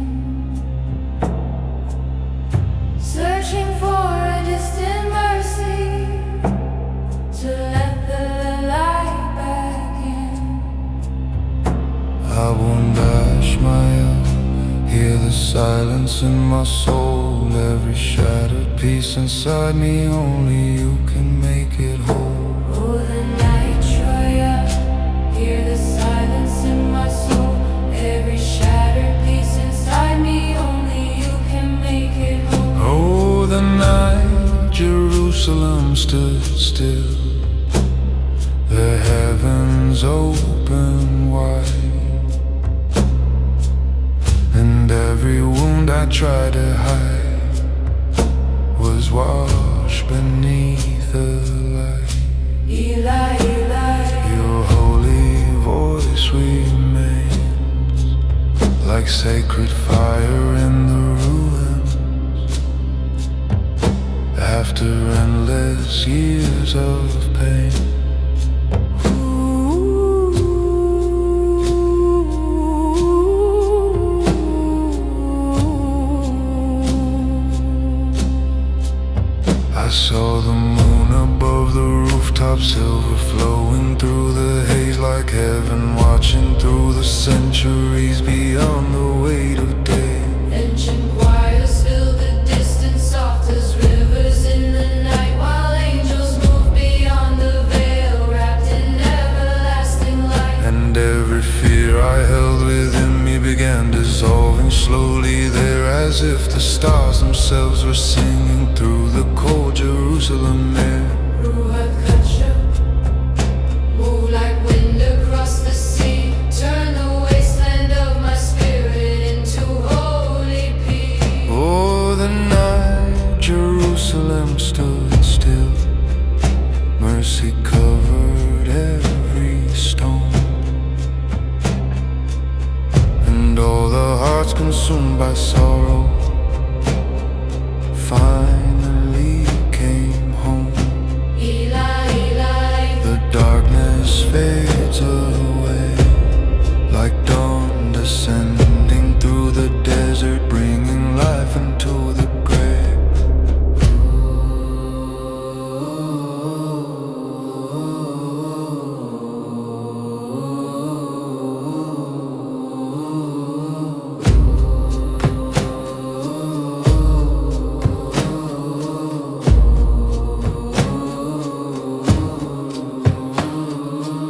searching for a distant mercy to let the light back in. I won't dash my up, hear the silence in my soul. Every shattered piece inside me, only you can make it whole. Oh, the night joy up, hear the silence in my soul. Every shattered piece inside me, only you can make it whole. Oh, the night Jerusalem stood still, the heavens open wide, and every wound I tried to hide was washed beneath the light. Eli, Eli, Your holy voice remains like sacred fire in the ruins. After endless years of pain, I saw the moon above the rooftop. treetop silver flowing through the haze like heaven, watching through the centuries beyond the weight of day. Ancient choirs fill the distance, soft as rivers in the night, while angels move beyond the veil, wrapped in everlasting light. And every fear I held within me began dissolving slowly there, as if the stars themselves were singing through the cold Jerusalem air. Move like wind across the sea, turn the wasteland of my spirit into holy peace. Oh, the night Jerusalem stood still, mercy covered every stone, and all the hearts consumed by sorrow finally came home. Eli, Eli, The darkness fades away like dawn descending through the desert, bringing life into the grave.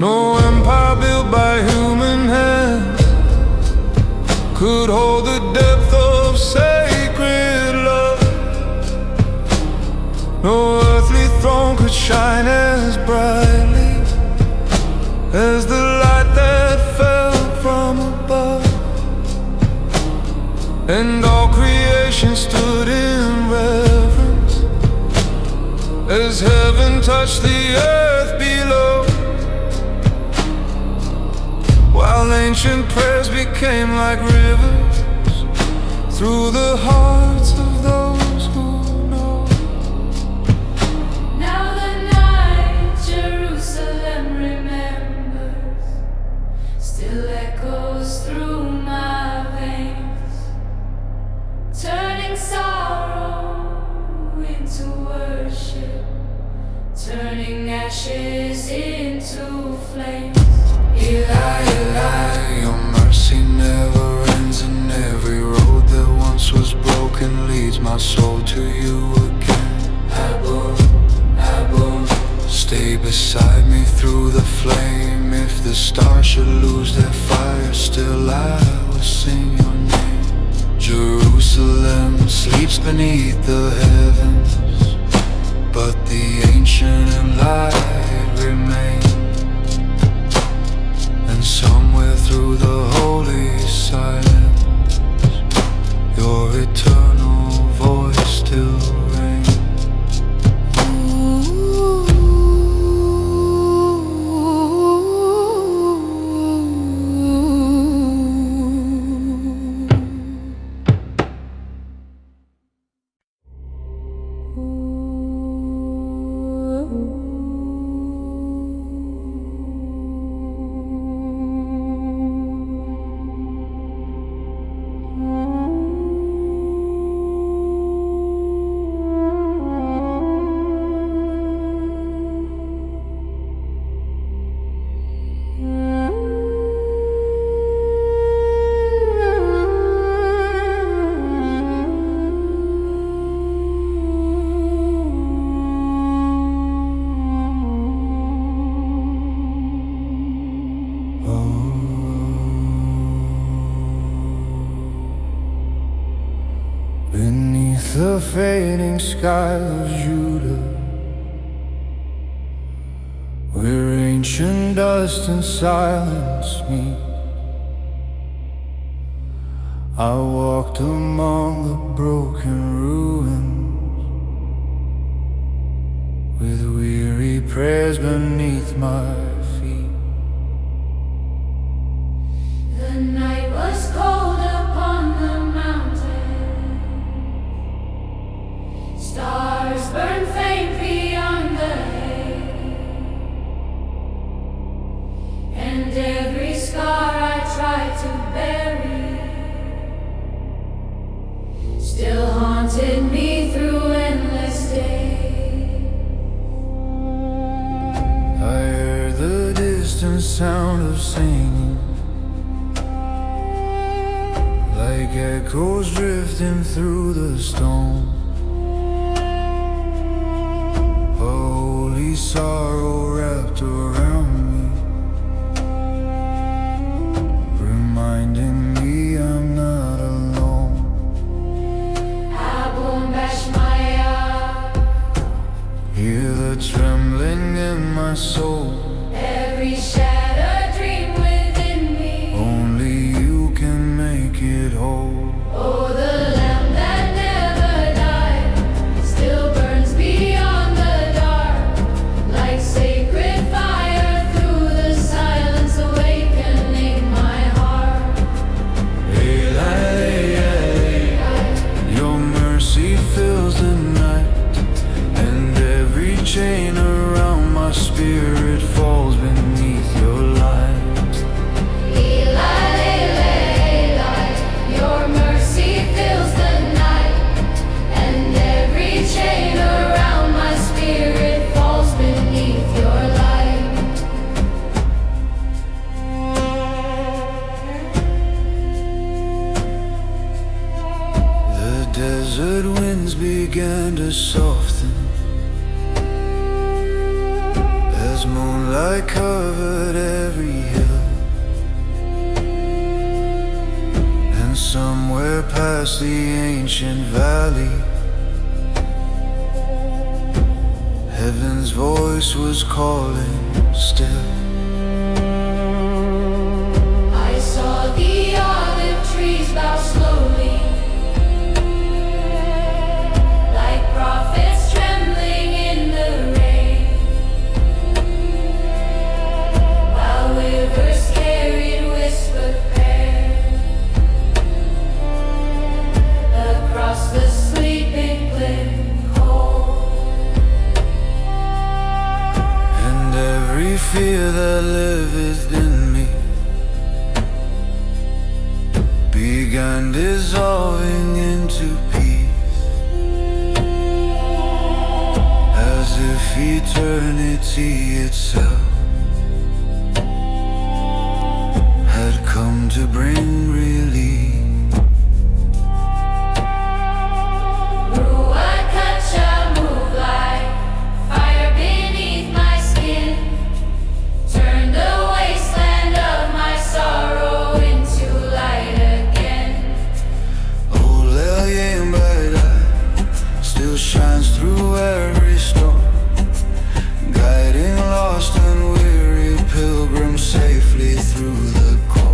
No empire built by human hands could hold the depth of sacred love. No earthly throne could shine as brightly as the light that fell from above. And all creation stood in reverence as heaven touched the earth below, while ancient prayers became like rivers through the hearts of those who know. now the night Jerusalem remembers, still echoes through my veins, turning sorrow into worship, turning ashes into flames. Eli, Eli, your mercy never ends, and every road that once was broken leads my soul to you again. Aboom, Aboom, stay beside me through the flame. If the stars should lose their fire, still I will sing your name. Jerusalem sleeps beneath the heavens, but the ancient and light remain. And somewhere through the holy silence, your eternal voice still rings. Beneath the fading sky of Judah, where ancient dust and silence meet, I walked among the broken ruins, with weary prayers beneath my feet. The night was cold upon the mountain, stars burn faint beyond the haze, and every scar I tried to bury still haunted me through endless days. sound of singing, like echoes drifting through the stone. A holy sorrow wrapped around me, reminding me I'm not alone. Hear the trembling in my soul. Every shattered dream within me. Only you can make it whole. Oh, the lamp that never died still burns beyond the dark, like sacred fire through the silence, awakening my heart. Your mercy fills the night, and every chain around my spirit falls beneath your light. Your mercy fills the night, and every chain around my spirit falls beneath your light. The desert winds began to soften as moonlight covered every hill, and somewhere past the ancient valley, heaven's voice was calling still. I saw the olive trees bow slowly, like prophets trembling in the rain, while rivers carried whispered prayer across the sleeping clearing cold. And every fear that liveth in me began dissolving into peace, as if eternity itself had come to bring relief. Ruach Kacha move like fire beneath my skin, turn the wasteland of my sorrow into light again. Olel Yembada still shines through every storm, guiding lost and weary pilgrims safely through the cold.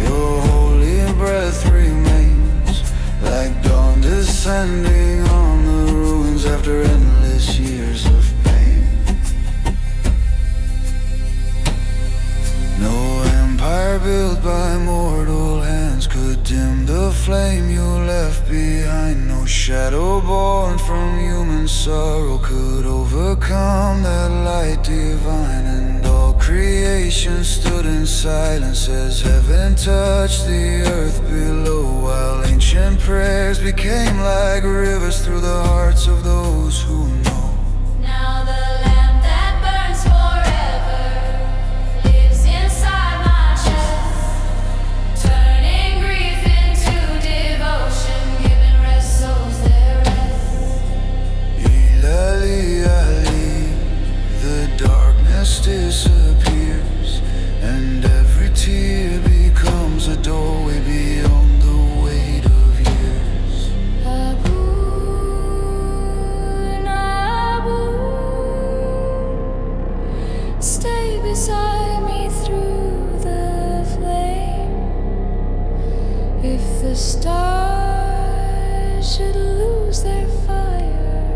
Your holy breath remains like dawn descending on the ruins after endless years of pain. No empire built by mortal hands could dim the flame you left behind. No shadow born from human sorrow could overcome that light divine. And all creation stood in silence as heaven touched the earth below, while ancient prayers became like rivers through the hearts of those who know. Now the lamp that burns forever lives inside my chest, turning grief into devotion, giving rest souls their rest. Ilali, the darkness disappears, and every tear becomes a doorway beyond the weight of years. Abu, Nabu, stay beside me through the flame. If the stars should lose their fire,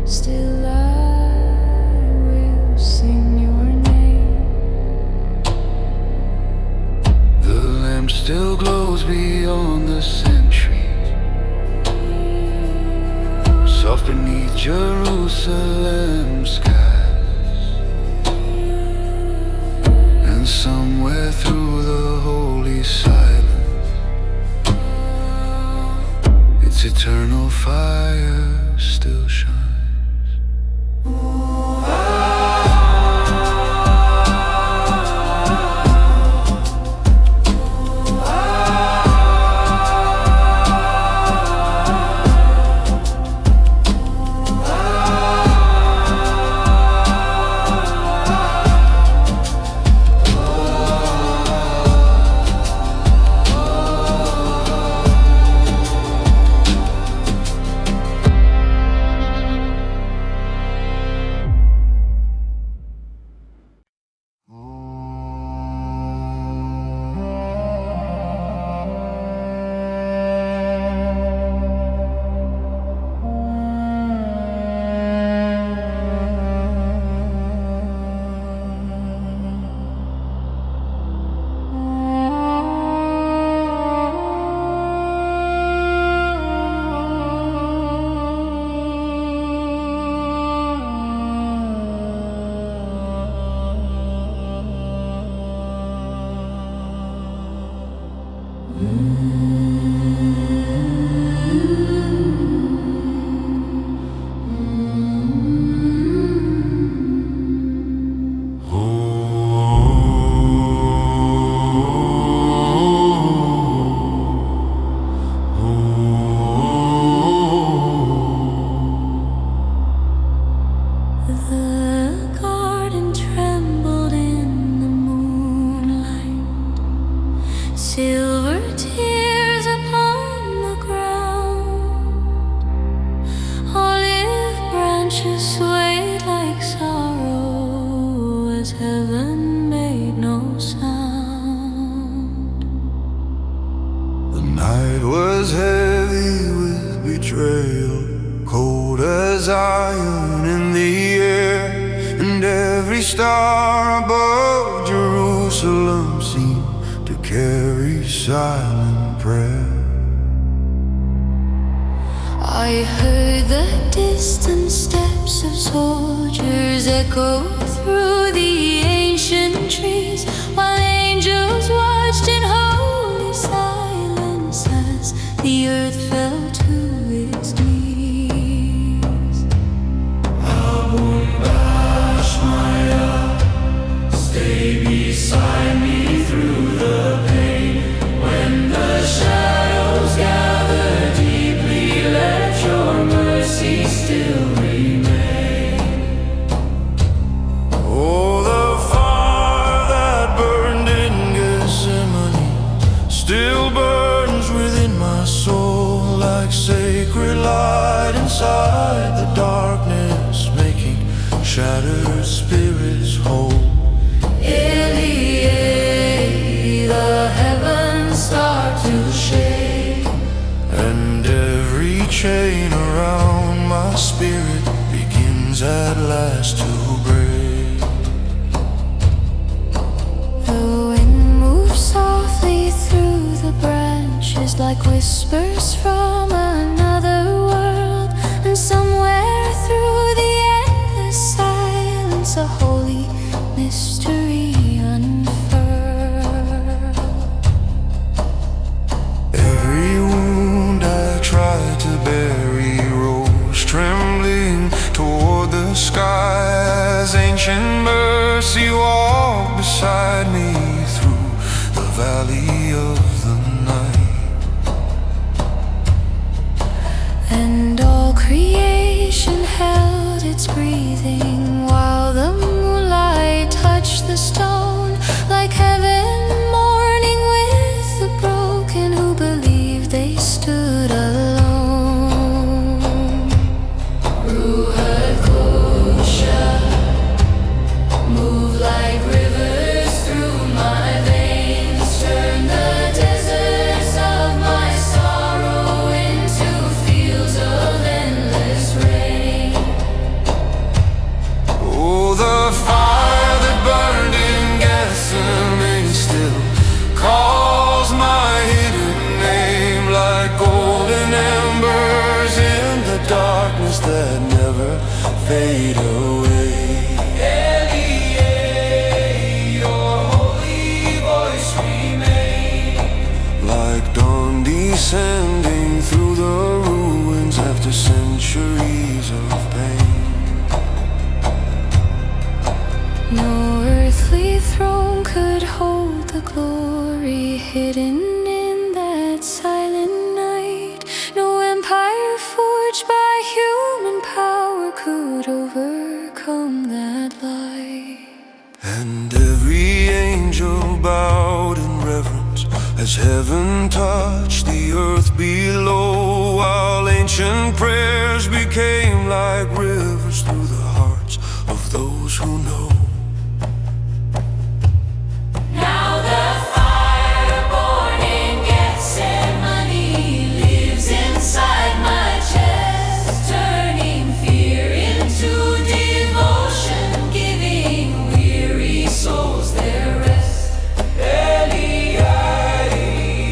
still I will sing your name. The lamp still glows beyond the centuries, soft beneath Jerusalem's skies, and somewhere through the holy silence, its eternal fire still shines. The garden trembled in the moonlight, silver tears upon the ground. Olive branches swayed like sorrow as heaven made no sound. The night was heavy with betrayal, cold as iron in the air, and every star above Jerusalem seemed to carry silent prayer. I heard the distant steps of soldiers echo through the ancient trees, while angels watched in holy silence as the earth fell to its knees. Stay beside me through the pain. When the shadows gather deeply, let your mercy still remain. Oh, the fire that burned in Gethsemane still burns within my soul, like sacred light inside the darkness, making shattered spirits whole. The heavens start to shake, And every chain around my spirit begins at last to break. the wind moves softly through the branches like whispers from another world, and somewhere through the endless silence a holy mystery unfurled. Every wound I tried to bury rose trembling toward the sky as ancient mercy walked beside me through the valley of the night. And all creation held its breathing while the moonlight touched the stone, like heaven mourning with the broken who believed they stood alone. Move like rivers through my veins. Turn the deserts of my sorrow into fields of endless rain. Oh, the fire that burned in Gethsemane still calls my hidden name, like golden embers in the darkness that never fade away. Your holy voice remain. Like dawn descending through the ruins after centuries of pain. No earthly throne could hold the glory hidden in that silent night. No empire forged by human power could overcome that light. And every angel bowed in reverence as heaven touched the earth below, while ancient prayers became like rivers through the hearts of those who know. Now the fire born in Gethsemane lives inside my chest, turning fear into devotion, giving weary souls their rest.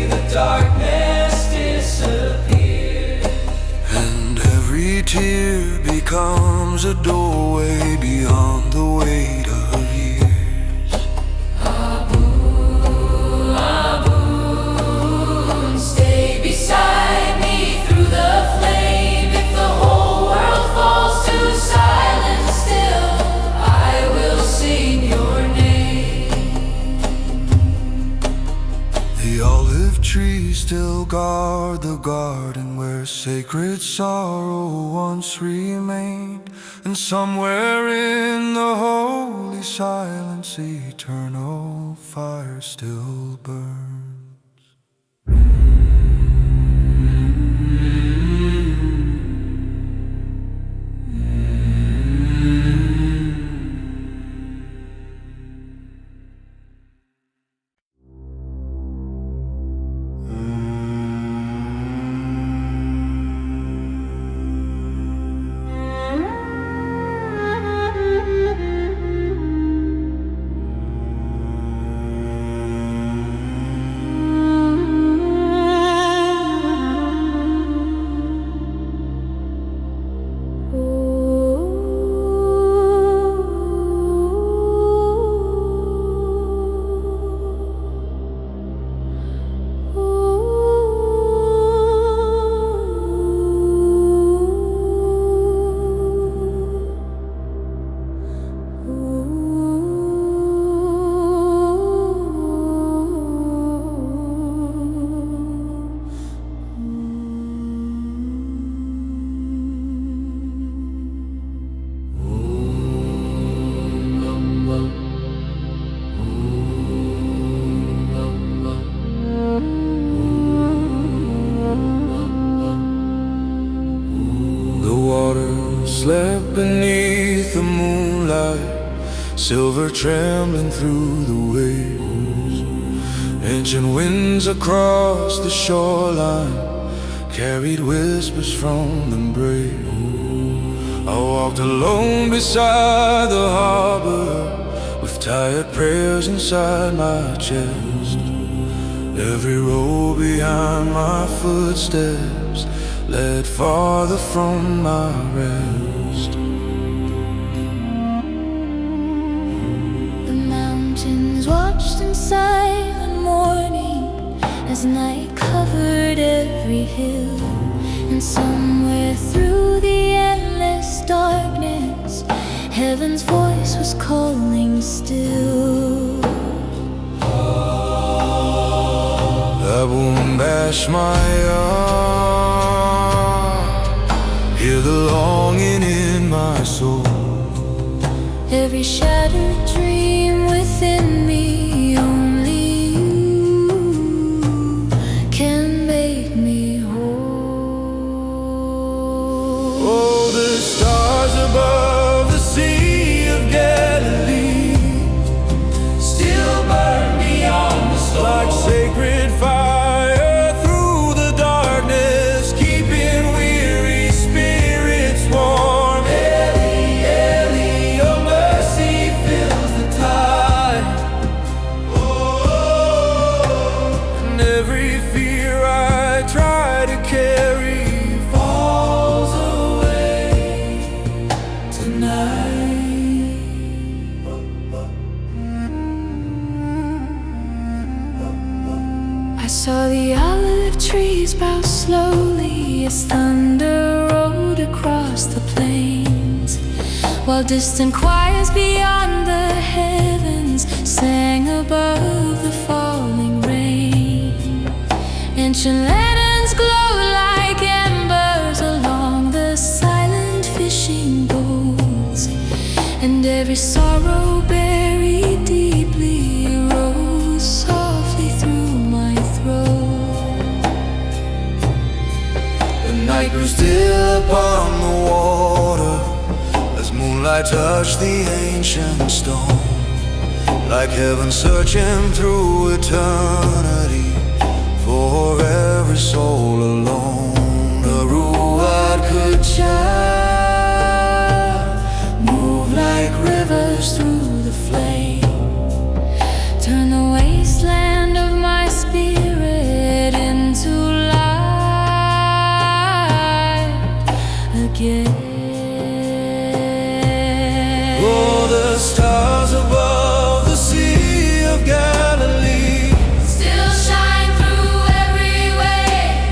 The darkness disappears, And every tear becomes a doorway beyond the weight of years. The olive trees still guard the garden where sacred sorrow once remained, and somewhere in the holy silence eternal fire still burns. Slept beneath the moonlight, silver trembling through the waves. Ancient winds across the shoreline carried whispers from the brave. I walked alone beside the harbor with tired prayers inside my chest. Every road behind my footsteps led farther from my rest. The mountains watched in silent mourning as night covered every hill, and somewhere through the endless darkness, heaven's voice was calling still. I won't bash my heart, hear the longing in my soul. Every shattered dream within me, only you can make me whole. Oh, the stars above the Sea of Galilee Still burn beyond the storm, like sacred fire through the darkness, keeping weary spirits warm. Eli, Eli, your mercy fills the tide. And every fear I try to carry Falls away tonight. I saw the olive trees bow slowly as thunder rolled across the plains, while distant choirs beyond the heavens sang above the falling rain. Ancient lanterns glowed like embers along the silent fishing boats, and every sorrow buried deeply rose softly through my throat. The night grew still upon the water as moonlight touched the ancient stone, like heaven searching through eternity for every soul alone. A ruach could child move like rivers through the flame, Turn the wasteland of my spirit into light again. oh, the stars above the Sea of Galilee Still shine through every way,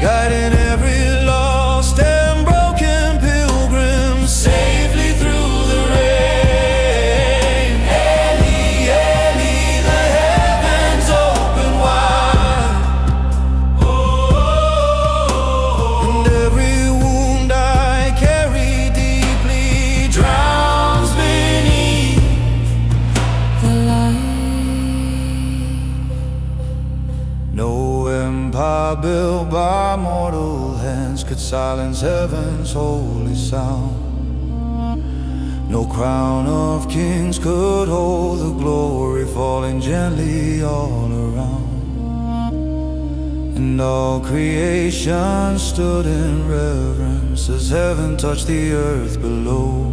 No empire built by mortal hands could silence heaven's holy sound. No crown of kings could hold the glory falling gently all around. And all creation stood in reverence as heaven touched the earth below,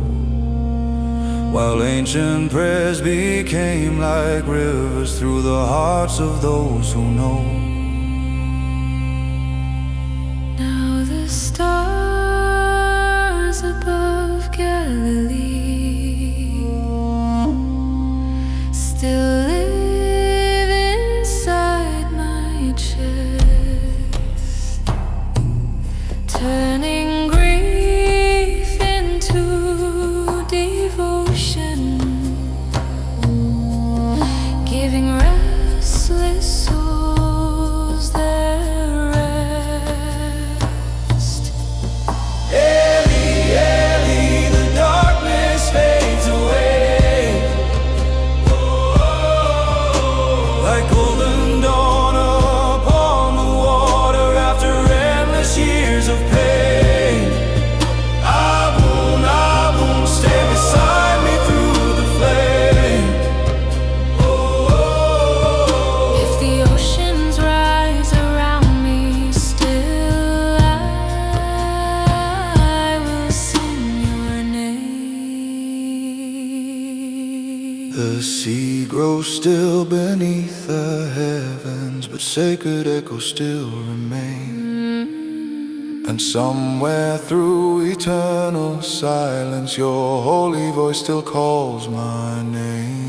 while ancient prayers became like rivers through the hearts of those who know. Now the stars above Galilee still live inside my chest, turning grief into devotion, giving restless souls their rest. Eli, Eli, the darkness fades away, like golden dawn upon the water after endless years of pain. Abun, Abun, stay beside me through the flame. If the oceans rise around me, still I will sing your name. The sea grows still beneath the heavens, but sacred echoes still remain. And somewhere through eternal silence, your holy voice still calls my name.